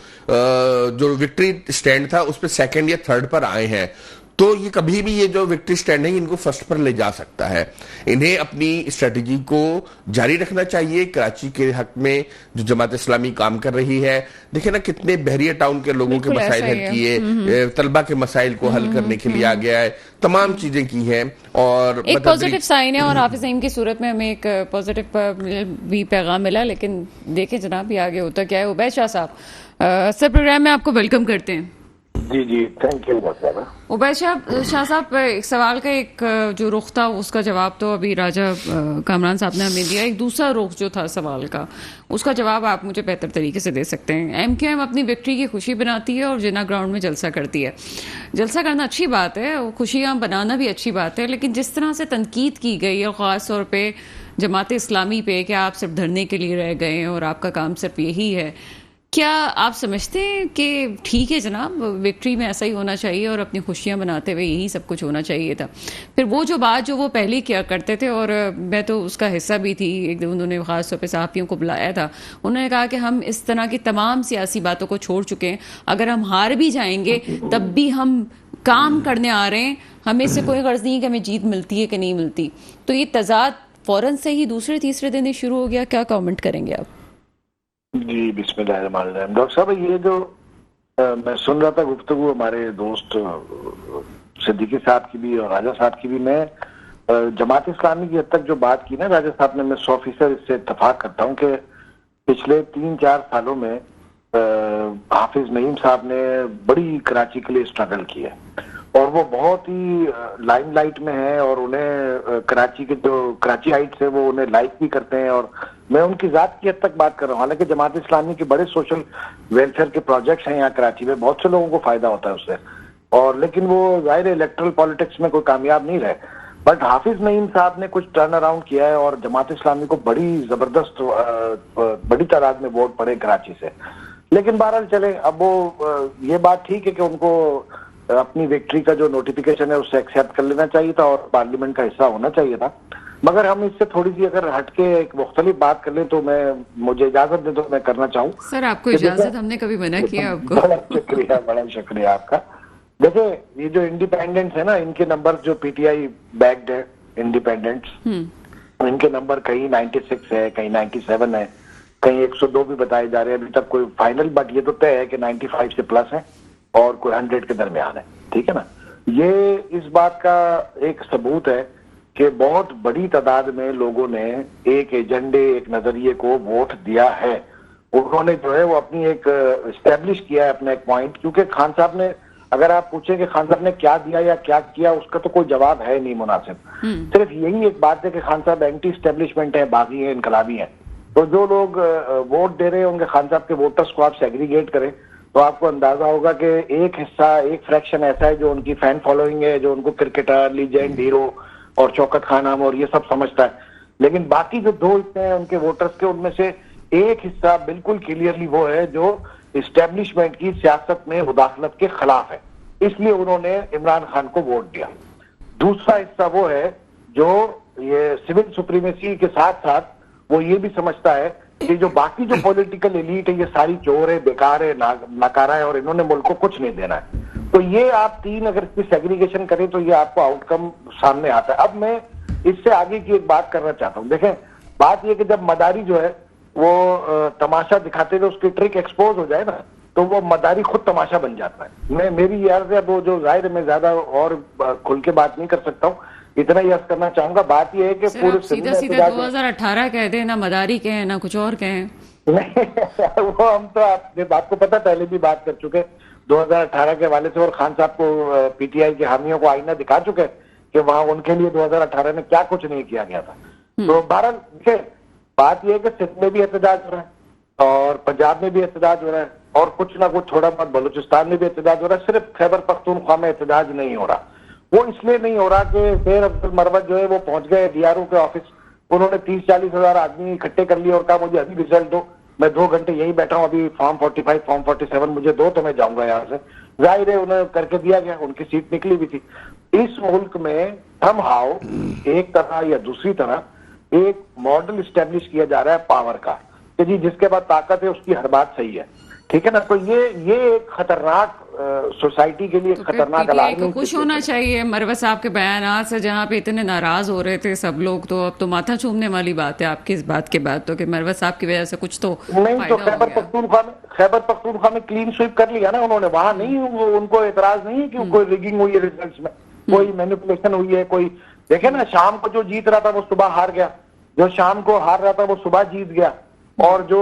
जो विक्ट्री स्टैंड था उस पर सेकंड या थर्ड पर आए हैं। तो ये कभी भी ये जो विक्ट्री स्टैंड है इनको फर्स्ट पर ले जा सकता है। इन्हें अपनी स्ट्रेटेजी को जारी रखना चाहिए। कराची के हक में जो जमात इस्लामी काम कर रही है, देखिए ना कितने बहरिया टाउन के लोगों के मसाइल हल किए, तलबा के मसाइल को हल करने के लिए आ गया है, तमाम चीजें की हैं। और एक पॉजिटिव साइन है, और हाफिज सईद की सूरत में हमें एक पॉजिटिव भी पैगाम मिला। लेकिन देखें जनाब ये आगे होता क्या है। उबैद शाह साहब, सर प्रोग्राम में आपको वेलकम करते हैं। जी थैंक यू। उबैद शाह साहब, एक सवाल का एक जो रुख था उसका जवाब तो अभी राजा कामरान साहब ने हमें दिया। एक दूसरा रुख जो था सवाल का, उसका जवाब आप मुझे बेहतर तरीके से दे सकते हैं। MQM अपनी विक्ट्री की खुशी बनाती है और जिन्ना ग्राउंड में जलसा करती है। जलसा करना अच्छी बात है, खुशियां बनाना भी अच्छी बात है, लेकिन जिस तरह से तनकीद की गई है ख़ास तौर पर जमात इस्लामी पे कि आप सिर्फ धरने के लिए रह गए हैं और आपका काम सिर्फ यही है, क्या आप समझते हैं कि ठीक है जनाब, विक्ट्री में ऐसा ही होना चाहिए और अपनी खुशियां मनाते हुए यही सब कुछ होना चाहिए था? फिर वो जो बात जो वो पहले किया करते थे, और मैं तो उसका हिस्सा भी थी, एक दिन उन्होंने खास तौर पे सहाफ़ियों को बुलाया था, उन्होंने कहा कि हम इस तरह की तमाम सियासी बातों को छोड़ चुके हैं, अगर हम हार भी जाएंगे तब भी हम काम करने आ रहे हैं, हमें इससे कोई गर्ज नहीं है कि हमें जीत मिलती है कि नहीं मिलती। तो ये तजाद फौरन से ही दूसरे तीसरे दिन ही शुरू हो गया। क्या कमेंट करेंगे आप? जी बिस्मिल्लाहिर्रहमानिर्रहीम। डॉक्टर साहब, ये जो मैं सुन रहा था गुफ्तगू हमारे दोस्त सिद्दीकी साहब की भी और राजा साहब की भी, मैं जमात इस्लामी की हद तक जो बात की ना राजा साहब ने, मैं 100% इससे इत्तेफाक करता हूँ कि पिछले 3-4 सालों में हाफिज नईम साहब ने बड़ी कराची के लिए स्ट्रगल की है, और वो बहुत ही लाइमलाइट में है, और उन्हें कराची के जो कराचीइट्स है वो उन्हें लाइक भी करते हैं, और मैं उनकी जात की हद तक बात कर रहा हूँ। हालांकि जमात इस्लामी के बड़े सोशल वेलफेयर के प्रोजेक्ट्स हैं यहाँ कराची में, बहुत से लोगों को फायदा होता है उससे, और लेकिन वो जाहिर इलेक्ट्रल पॉलिटिक्स में कोई कामयाब नहीं रहे। बट हाफिज नईम साहब ने कुछ टर्न अराउंड किया है, और जमात इस्लामी को बड़ी जबरदस्त बड़ी तादाद में वोट पड़े कराची से। लेकिन बहरहाल चले, अब वो ये बात ठीक है कि उनको अपनी विक्ट्री का जो नोटिफिकेशन है उससे एक्सेप्ट कर लेना चाहिए था और पार्लियामेंट का हिस्सा होना चाहिए था। मगर हम इससे थोड़ी सी अगर हटके एक मुख्तलिफ बात कर लें तो मुझे इजाजत दे तो मैं करना चाहूँ। सर आपको इजाजत, हमने कभी मना किया आपको? बड़ा शुक्रिया आपका। देखिए ये जो इंडिपेंडेंट्स है ना, इनके नंबर जो पीटीआई बैक्ड है इंडिपेंडेंट्स, इनके नंबर कहीं 96 है, कहीं 97 है, कहीं 102 भी बताए जा रहे हैं। अभी तक कोई फाइनल, बट ये तो तय है कि 95 से प्लस है और कोई 100 के दरमियान है, ठीक है ना। ये इस बात का एक सबूत है कि बहुत बड़ी तादाद में लोगों ने एक एजेंडे, एक नजरिए को वोट दिया है। उन्होंने जो है वो अपनी एक एस्टेब्लिश किया है अपना एक पॉइंट, क्योंकि खान साहब ने, अगर आप पूछें कि खान साहब ने क्या दिया या क्या किया, उसका तो कोई जवाब है नहीं मुनासिब। सिर्फ यही एक बात है कि खान साहब एंटी स्टेब्लिशमेंट है, बागी है, इनकलाबी है। तो जो लोग वोट दे रहे होंगे खान साहब के वोटर्स को आप सेग्रीगेट करें तो आपको अंदाजा होगा कि एक हिस्सा, एक फ्रैक्शन ऐसा है जो उनकी फैन फॉलोइंग है, जो उनको क्रिकेटर, लीजेंड, हीरो और शौकत खान और ये सब समझता है। लेकिन बाकी जो दो हिस्से हैं उनके वोटर्स के, उनमें से एक हिस्सा बिल्कुल क्लियरली वो है जो इस्टेब्लिशमेंट की सियासत में मुदाखलत के खिलाफ है, इसलिए उन्होंने इमरान खान को वोट दिया। दूसरा हिस्सा वो है जो ये सिविल सुप्रीमेसी के साथ साथ वो ये भी समझता है कि जो बाकी जो पॉलिटिकल एलीट है ये सारी चोर है, बेकार है, नकारा है और इन्होंने मुल्क को कुछ नहीं देना है। तो ये आप तीन अगर इसकी सेग्रीगेशन करें तो ये आपको आउटकम सामने आता है। अब मैं इससे आगे की एक बात करना चाहता हूँ। देखें, बात ये कि जब मदारी जो है वो तमाशा दिखाते हुए उसकी ट्रिक एक्सपोज हो जाए ना, तो वो मदारी खुद तमाशा बन जाता है। मेरी यार से वो जो जाहिर है मैं ज्यादा और खुल के बात नहीं कर सकता हूँ, इतना ही अर्ज करना चाहूंगा। बात ये है कि पूरे सीधा सीधा 2018 कह दे, ना मदारी कहें ना कुछ और कहें। नहीं वो हम तो आपको पता पहले भी बात कर चुके 2018 के हवाले से, और खान साहब को पीटीआई के हामियों को आईना दिखा चुके कि वहां उनके लिए 2018 में क्या कुछ नहीं किया गया था। तो बहरहाल बात यह है कि सिंध में भी एहतजाज हो रहा है और पंजाब में भी एहतजाज हो रहा है और कुछ ना कुछ थोड़ा बहुत बलूचिस्तान में भी एहतजाज हो रहा है। सिर्फ खैबर पख्तूनख्वा में एहतजाज नहीं हो रहा। वो इसलिए नहीं हो रहा कि शेर अब्दुल मरवत जो है वो पहुंच गए डीआरओ के ऑफिस, उन्होंने 30-40 हजार आदमी इकट्ठे कर लिए और कहा मुझे अभी रिजल्ट दो, मैं 2 घंटे यही बैठा हूं, अभी फॉर्म 45 फॉर्म 47 मुझे दो तो मैं जाऊंगा यहाँ से। जाहिर है उन्हें करके दिया गया, उनकी सीट निकली भी थी। इस मुल्क में समहाउ एक तरह या दूसरी तरह एक मॉडल स्टैब्लिश किया जा रहा है पावर का कि जी जिसके पास ताकत है उसकी हर बात सही है, ठीक है ना। तो ये एक खतरनाक सोसाइटी के लिए खतरनाक अलार्म को खुश होना चाहिए मरवत साहब के बयान से, जहाँ पे इतने नाराज हो रहे थे सब लोग। तो अब तो माथा चूमने वाली बात है आपकी इस बात के बाद तो कि मरवत साहब की वजह से कुछ तो नहीं। तो खैबर पख्तूनख्वा में क्लीन स्वीप कर लिया ना उन्होंने, वहां नहीं उनको एतराज नहीं है कि कोई रिगिंग हुई है रिजल्ट में, कोई मैनिपुलेशन हुई है, कोई देखे ना शाम को जो जीत रहा था वो सुबह हार गया, जो शाम को हार रहा था वो सुबह जीत गया, और जो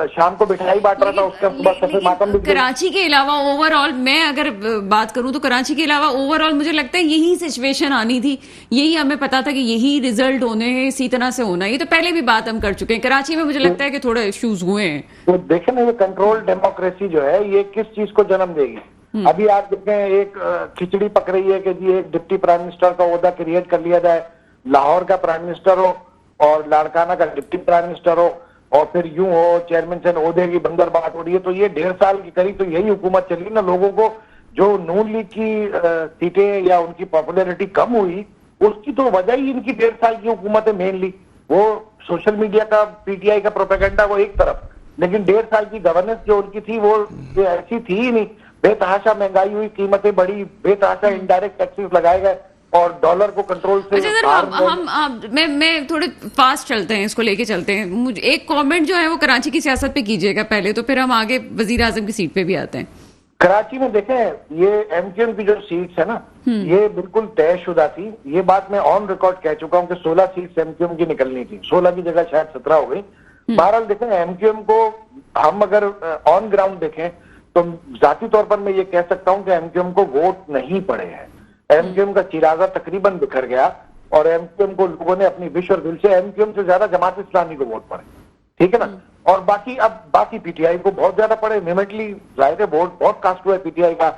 शाम को मिठाई बांट रहा था उसका सुबह सफेद मातम भी। कराची के अलावा ओवरऑल मैं अगर बात करूं तो कराची के अलावा ओवरऑल मुझे लगता है यही सिचुएशन आनी थी, यही हमें पता था कि यही रिजल्ट होने हैं, इसी तरह से होना है। ये तो पहले भी बात हम कर चुके हैं। कराची में मुझे लगता है कि थोड़े इश्यूज हुए हैं। तो देखें ना, ये कंट्रोल डेमोक्रेसी जो है ये किस चीज को जन्म देगी। अभी आप देखें एक खिचड़ी पक रही है कि जी एक डिप्टी प्राइम मिनिस्टर का ओहदा क्रिएट कर लिया जाए, लाहौर का प्राइम मिनिस्टर हो और लाड़काना का डिप्टी प्राइम मिनिस्टर हो, और फिर यूं हो चेयरमैन से ओहदे की बंदरबांट हो रही है। तो ये 1.5 साल की करीब तो यही हुकूमत चली ना। लोगों को जो नून लीग की सीटें या उनकी पॉपुलैरिटी कम हुई उसकी तो वजह ही इनकी 1.5 साल की हुकूमत है मेनली। वो सोशल मीडिया का, पीटीआई का प्रोपेगेंडा वो एक तरफ, लेकिन 1.5 साल की गवर्नेंस जो उनकी थी वो ऐसी थी ही नहीं। बेतहाशा महंगाई हुई, कीमतें बढ़ी, बेतहाशा इनडायरेक्ट टैक्सेस लगाए गए और डॉलर को कंट्रोल से। अच्छा सर, मैं थोड़े फास्ट चलते हैं, इसको लेके चलते हैं। मुझे एक कमेंट जो है वो कराची की सियासत पे कीजिएगा पहले, तो फिर हम आगे वजीर आजम की सीट पे भी आते हैं। कराची में देखें ये एमक्यूएम की जो सीट्स है ना ये बिल्कुल तयशुदा थी। ये बात मैं ऑन रिकॉर्ड कह चुका हूं कि 16 सीट्स एमक्यूएम की निकलनी थी, 16 की जगह शायद 17 हो गई। बहरहाल देखें एमक्यूएम को हम अगर ऑन ग्राउंड देखें तो जाती तौर पर मैं ये कह सकता हूं कि एमक्यूएम को वोट नहीं पड़े हैं। एमक्यूएम का चिरागा तकरीबन बिखर गया और एमक्यूएम को लोगों ने अपनी विश्व और दिल से, एमक्यूएम से ज्यादा जमात इस्लामी को वोट पड़े, ठीक है ना। और बाकी पीटीआई को बहुत ज्यादा पड़े। निमेटली जाहिर है वोट बहुत कास्ट हुआ है पीटीआई का,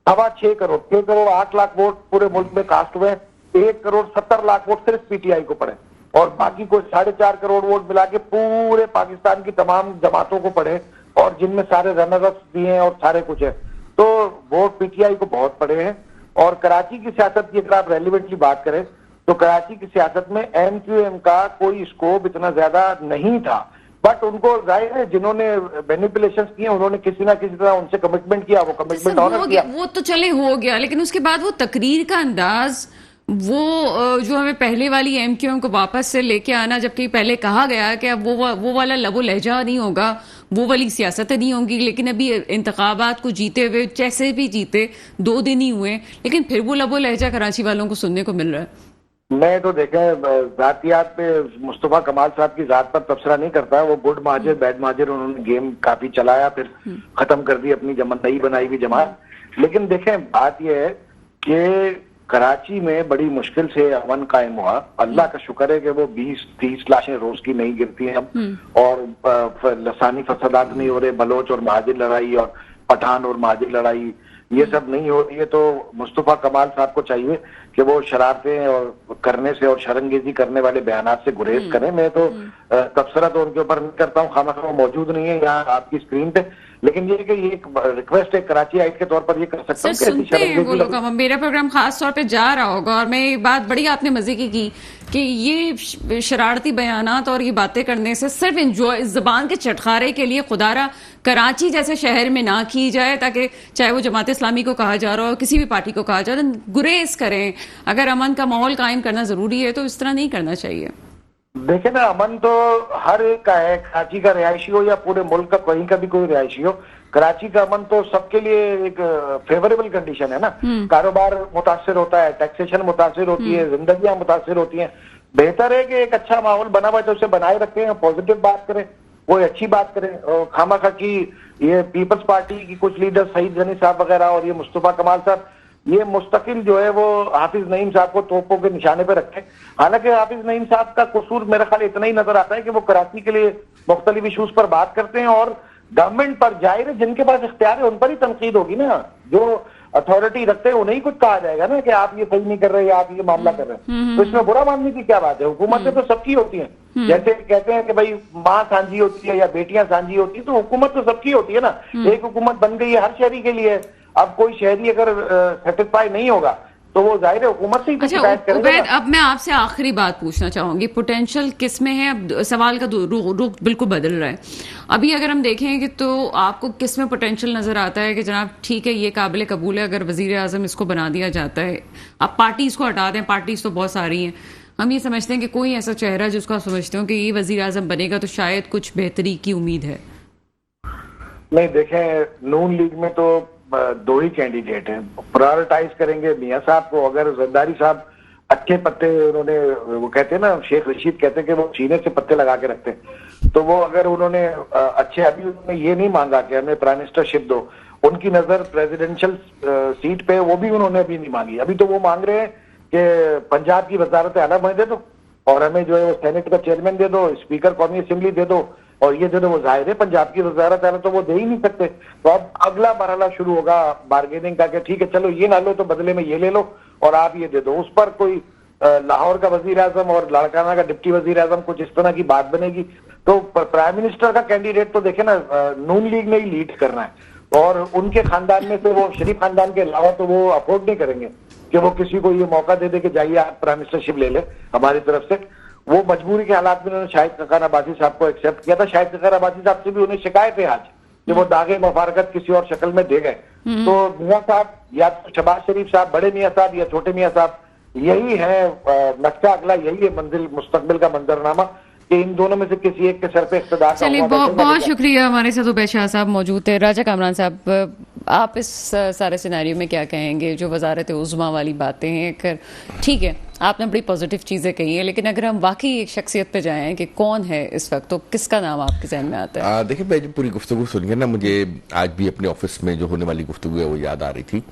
6.25 करोड़ 6 करोड़ 8 लाख वोट पूरे मुल्क में कास्ट हुए। 1 करोड़ 70 लाख वोट सिर्फ पीटीआई को पड़े और बाकी को 4.5 करोड़ वोट मिला के पूरे पाकिस्तान की तमाम जमातों को पड़े और जिनमें सारे रनर अप भी हैं और सारे कुछ है, तो वोट पीटीआई को बहुत पड़े हैं। और कराची की सियासत की अगर आप रेलिवेंटली बात करें तो कराची की सियासत में एमक्यूएम का कोई स्कोप इतना ज्यादा नहीं था, बट उनको जाहिर है जिन्होंने मैनिपुलेशंस किए उन्होंने किसी ना किसी तरह उनसे कमिटमेंट किया, वो कमिटमेंट ऑनर किया। वो तो चले हो गया, लेकिन उसके बाद वो तकरीर का अंदाज, वो जो हमें पहले वाली एमक्यूएम को वापस से लेके आना, जबकि पहले कहा गया कि अब वो वाला लबो लहजा नहीं होगा, वो वाली सियासतें नहीं होंगी। लेकिन अभी इंतखाबात को जीते हुए जैसे भी जीते 2 दिन ही हुए, लेकिन फिर वो लबो लहजा कराची वालों को सुनने को मिल रहा है। मैं तो देखें जातियात पे मुस्तफा कमाल साहब की जात पर तबसरा नहीं करता, वो गुड माजिर बैड माजिर उन्होंने गेम काफी चलाया, फिर खत्म कर दी अपनी नई बनाई हुई जमात। लेकिन देखें बात यह है कि कराची में बड़ी मुश्किल से अमन कायम हुआ। अल्लाह का शुक्र है कि वो 20-30 लाशें रोज की नहीं गिरती हैं अब, और लसानी फसादात नहीं हो रहे, बलोच और महाजिर लड़ाई और पठान और महाजिर लड़ाई ये सब नहीं हो रही है। तो मुस्तफा कमाल साहब को चाहिए कि वो शरारतें और करने से और शर्मगेजी करने वाले बयानात से गुरेज करें। मैं तो तबसरा तो उनके ऊपर नहीं करता हूँ, खामखा वो मौजूद नहीं है यहाँ आपकी स्क्रीन पे, लेकिन ये कि ये एक रिक्वेस्ट है कराची आइट के तौर पर ये कर सकता हूँ। सुनते हैं वो लोग, मेरा प्रोग्राम खास तौर पे जा रहा होगा, और मैं एक बात बड़ी आपने मजे की कि ये शरारती बयानात और ये बातें करने से सिर्फ इंजॉय जबान के चटखारे के लिए खुदारा कराची जैसे शहर में ना की जाए, ताकि चाहे वो जमात इस्लामी को कहा जा रहा हो, किसी भी पार्टी को कहा जा रहा है, गुरेज करें। अगर अमन का माहौल कायम करना जरूरी है तो इस तरह नहीं करना चाहिए। देखे ना, अमन तो हर एक का है, कराची का रिहायशी हो या पूरे मुल्क का कहीं का भी कोई रिहायशी हो, कराची का अमन तो सबके लिए एक फेवरेबल कंडीशन है ना। कारोबार मुतासिर होता है, टैक्सेशन मुतासिर होती है, जिंदगियां मुतासिर होती हैं। बेहतर है कि एक अच्छा माहौल बना हुआ है तो उसे बनाए रखें, पॉजिटिव बात करें, कोई अच्छी बात करें। और खामखा की ये पीपल्स पार्टी की कुछ लीडर सईद गनी साहब वगैरह और ये मुस्तफा कमाल साहब ये मुस्तकिल जो है वो हाफिज नईम साहब को तोपों के निशाने पे रखें। हालांकि हाफिज नईम साहब का कसूर मेरा ख्याल इतना ही नजर आता है कि वो कराची के लिए मुख्तलिफ इशूज पर बात करते हैं, और गवर्नमेंट पर जाहिर है जिनके पास इख्तियार है उन पर ही तनकीद होगी ना, जो अथॉरिटी रखते हैं उन्हें कुछ कहा जाएगा ना कि आप ये सही नहीं कर रहे या आप ये मामला कर रहे हैं। तो इसमें बुरा मानने की क्या बात है? हुकूमतें तो सबकी होती हैं, जैसे कहते हैं कि भाई माँ सांझी होती है या बेटियां सांझी होती है, तो हुकूमत तो सबकी होती है ना। एक हुकूमत बन गई है हर शहरी के लिए, अब कोई शहरी अगर सेटिस्फाई नहीं होगा तो वो जाहिर है हुकूमत से ही शिकायत करेगा। उबैद, अब मैं आपसे आखिरी बात पूछना चाहूंगी, पोटेंशियल किस में है? अब सवाल का रुख बिल्कुल बदल रहा है। अभी अगर हम देखें कि तो आपको किस में पोटेंशियल नजर आता है कि जनाब ठीक है ये काबिल कबूल है अगर वजीर आजम इसको बना दिया जाता है? आप पार्टीज को हटा दें, पार्टीज तो बहुत सारी हैं, हम ये समझते हैं कि कोई ऐसा चेहरा जिसको आप समझते हो कि ये वजीर आजम बनेगा तो शायद कुछ बेहतरी की उम्मीद है? नहीं, देखें नून लीग में तो 2 ही कैंडिडेट हैं, प्रायोरिटाइज करेंगे मियां साहब को। अगर जरदारी साहब अच्छे पत्ते उन्होंने, वो कहते हैं ना शेख रशीद कहते हैं कि वो चीने से पत्ते लगा के रखते हैं, तो वो अगर उन्होंने अच्छे, अभी उन्होंने ये नहीं मांगा कि हमें प्राइम मिनिस्टरशिप दो, उनकी नजर प्रेसिडेंशियल सीट पे, वो भी उन्होंने अभी नहीं मांगी। अभी तो वो मांग रहे हैं कि पंजाब की वजारत आला हमें दे दो और हमें जो है वो सेनेट का चेयरमैन दे दो, स्पीकर कौमी असेंबली दे दो, और ये जो वो जाहिर है पंजाब की वजारत आला तो वो दे ही नहीं सकते। तो अब अगला मरहला शुरू होगा बार्गेनिंग का कि ठीक है चलो ये ना लो तो बदले में ये ले लो और आप ये दे दो। उस पर कोई लाहौर का वजीर आजम और लाड़काना का डिप्टी वजीर आजम कुछ इस तरह की बात बनेगी। तो प्राइम मिनिस्टर का कैंडिडेट तो देखे ना नून लीग ने ही लीड करना है, और उनके खानदान में से वो शरीफ खानदान के अलावा तो वो अफोर्ड नहीं करेंगे कि वो किसी को ये मौका दे दे कि जाइए आप प्राइम मिनिस्टरशिप ले ले हमारी तरफ से। वो मजबूरी के हालात में उन्होंने शाहिद खकान अब्बासी साहब को एक्सेप्ट किया था। शाहिद खकान अब्बासी साहब से भी उन्हें शिकायत है आज कि वो दागे मुफारकत किसी और शक्ल में दे गए। तो मियां साहब या तो शहबाज शरीफ साहब, बड़े मियां साहब या छोटे मियां साहब, यही है नक्शा अगला, यही है मंजिल मुस्तकबिल का मंजरनामा कि इन दोनों में से किसी एक के सर पे इख्तिदार। चलिए बहुत शुक्रिया, हमारे साथ उबैद शाह साहब मौजूद थे। राजा कामरान साहब, आप इस सारे सिनेरियो में क्या कहेंगे? जो वजारत उज़्मा वाली बातें हैं, ठीक है आपने बड़ी पॉजिटिव चीजें कही हैं, लेकिन अगर हम वाकई एक शख्सियत पे जाएं कि कौन है इस वक्त, तो किसका नाम आपके ज़हन में आता है? देखिए, मैं जो पूरी गुफ्तगू सुन के ना, मुझे आज भी अपने ऑफिस में जो होने वाली गुफ्तगू है वो याद आ रही थी।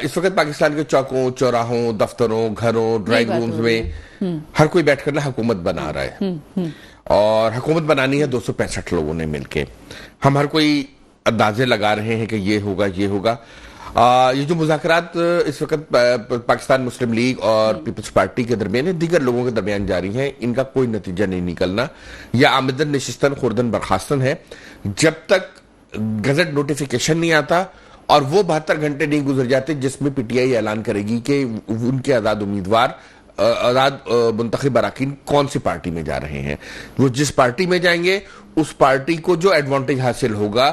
इस वक्त पाकिस्तान के चौकों, चौराहों, दफ्तरों, घरों, ड्राइंग रूम्स में हर कोई बैठकर ना हुकूमत बना रहा है, और हुकूमत बनानी है 265 लोगों ने मिलके। हम हर कोई अंदाजे लगा रहे हैं कि ये होगा ये होगा। ये जो मुज़ाकरात इस वक्त पाकिस्तान मुस्लिम लीग और पीपल्स पार्टी के दरमियान दीगर लोगों के दरमियान जारी हैं, इनका कोई नतीजा नहीं निकलना। यह आमदन नशिस्तन खुर्दन बर्खास्तन है जब तक गजट नोटिफिकेशन नहीं आता और वो 72 घंटे नहीं गुजर जाते जिसमें पीटीआई ऐलान करेगी कि उनके आजाद उम्मीदवार आजाद मुंतखब अरकान कौन सी पार्टी में जा रहे हैं। वो जिस पार्टी में जाएंगे उस पार्टी को जो एडवांटेज हासिल होगा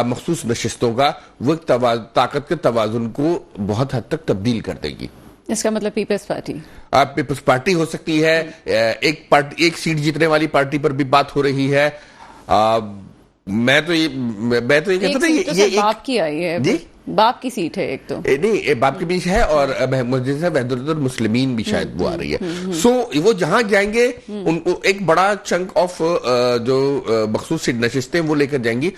मखसूस नशिस्तों का, वो ताकत के तवाजुन को बहुत हद तक तब्दील कर देगी। इसका मतलब पीपल्स पार्टी पीपल्स पार्टी हो सकती है। एक सीट जीतने वाली पार्टी पर भी बात हो रही है। मैं तो ये कहता था ये बाप की आई है जी, बाप की सीट है एक तो नहीं, बाप के बीच है और वहदतुल मुस्लिमीन भी शायद वो आ रही है। सो वो जहां जाएंगे उनको एक बड़ा चंक ऑफ जो मखसूस नशिस्तें वो लेकर जाएंगी।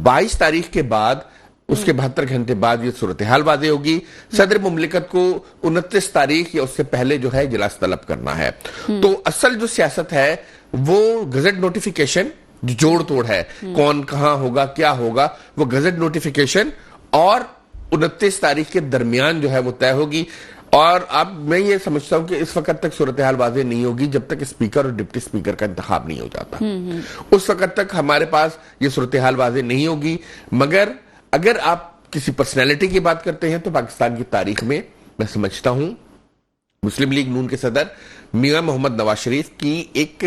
22 तारीख के बाद, उसके 72 घंटे बाद ये सूरत हाल वाज़ेह होगी। सदर मुमलिकत को 29 तारीख या उससे पहले जो है इजलास तलब करना है। तो असल जो सियासत है वो गजट नोटिफिकेशन जोड़ तोड़ है, कौन कहां होगा क्या होगा, वो गजट नोटिफिकेशन और 29 तारीख के दरमियान जो है वो तय होगी। और अब मैं ये समझता हूं कि इस वक्त तक सूरत हाल वाज़ेह नहीं होगी जब तक स्पीकर और डिप्टी स्पीकर का इंतखाब नहीं हो जाता। उस वक्त तक हमारे पास ये सूरत हाल वाज़ेह नहीं होगी। मगर अगर आप किसी पर्सनैलिटी की बात करते हैं तो पाकिस्तान की तारीख में मैं समझता हूं मुस्लिम लीग नून के सदर मियां मोहम्मद नवाज शरीफ की एक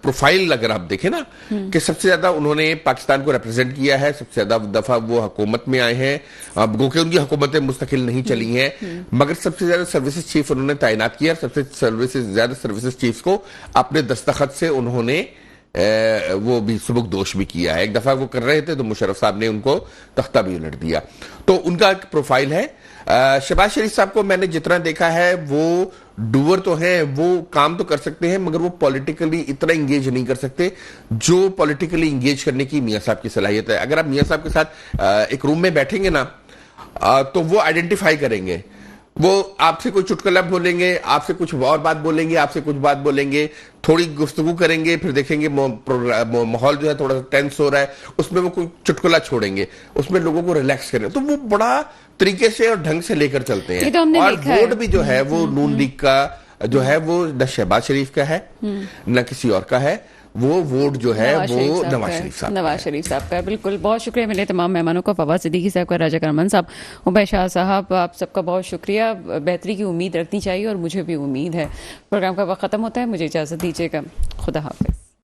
प्रोफाइल अगर आप देखें ना कि सबसे ज्यादा उन्होंने पाकिस्तान को रिप्रेजेंट किया है, सबसे ज्यादा दफा वो हुकूमत में आए हैं। अब गोके उनकी हुकूमतें मुस्तकिल नहीं चली हैं, मगर सबसे ज्यादा सर्विसेज चीफ उन्होंने तैनात किया। सबसे ज्यादा सर्विसेज चीफ को अपने दस्तखत से उन्होंने वो भी सुबुकदोश भी किया है। एक दफा वो कर रहे थे तो मुशर्रफ साहब ने उनको तख्ता भी उलट दिया। तो उनका एक प्रोफाइल है। शहबाज शरीफ साहब को मैंने जितना देखा है वो डूअर तो है, वो काम तो कर सकते हैं मगर वो पॉलिटिकली इतना इंगेज नहीं कर सकते जो पॉलिटिकली इंगेज करने की मियां साहब की सलाहियत है। अगर आप मियां साहब के साथ एक रूम में बैठेंगे ना तो वो आइडेंटिफाई करेंगे। वो आपसे कोई चुटकुला बोलेंगे, आपसे कुछ और बात बोलेंगे, आपसे कुछ बात बोलेंगे, थोड़ी गुफ्तगू करेंगे, फिर देखेंगे माहौल जो है थोड़ा सा टेंस हो रहा है, उसमें वो कोई चुटकुला छोड़ेंगे, उसमें लोगों को रिलैक्स करें। तो वो बड़ा तरीके से और ढंग से लेकर चलते हैं। और वोट भी जो है वो नून लीग का जो है वो न शहबाज शरीफ का है न किसी और का है, वो वोट जो है वो नवाज शरीफ साहब का है। बिल्कुल, बहुत शुक्रिया मेरे तमाम मेहमानों का, फवाद सिद्दीकी साहब का, राजा करमन साहब, उबैद शाह साहब, आप सबका बहुत शुक्रिया। बेहतरी की उम्मीद रखनी चाहिए और मुझे भी उम्मीद है। प्रोग्राम का वक्त खत्म होता है, मुझे इजाज़त दीजिएगा। खुदा हाफिज।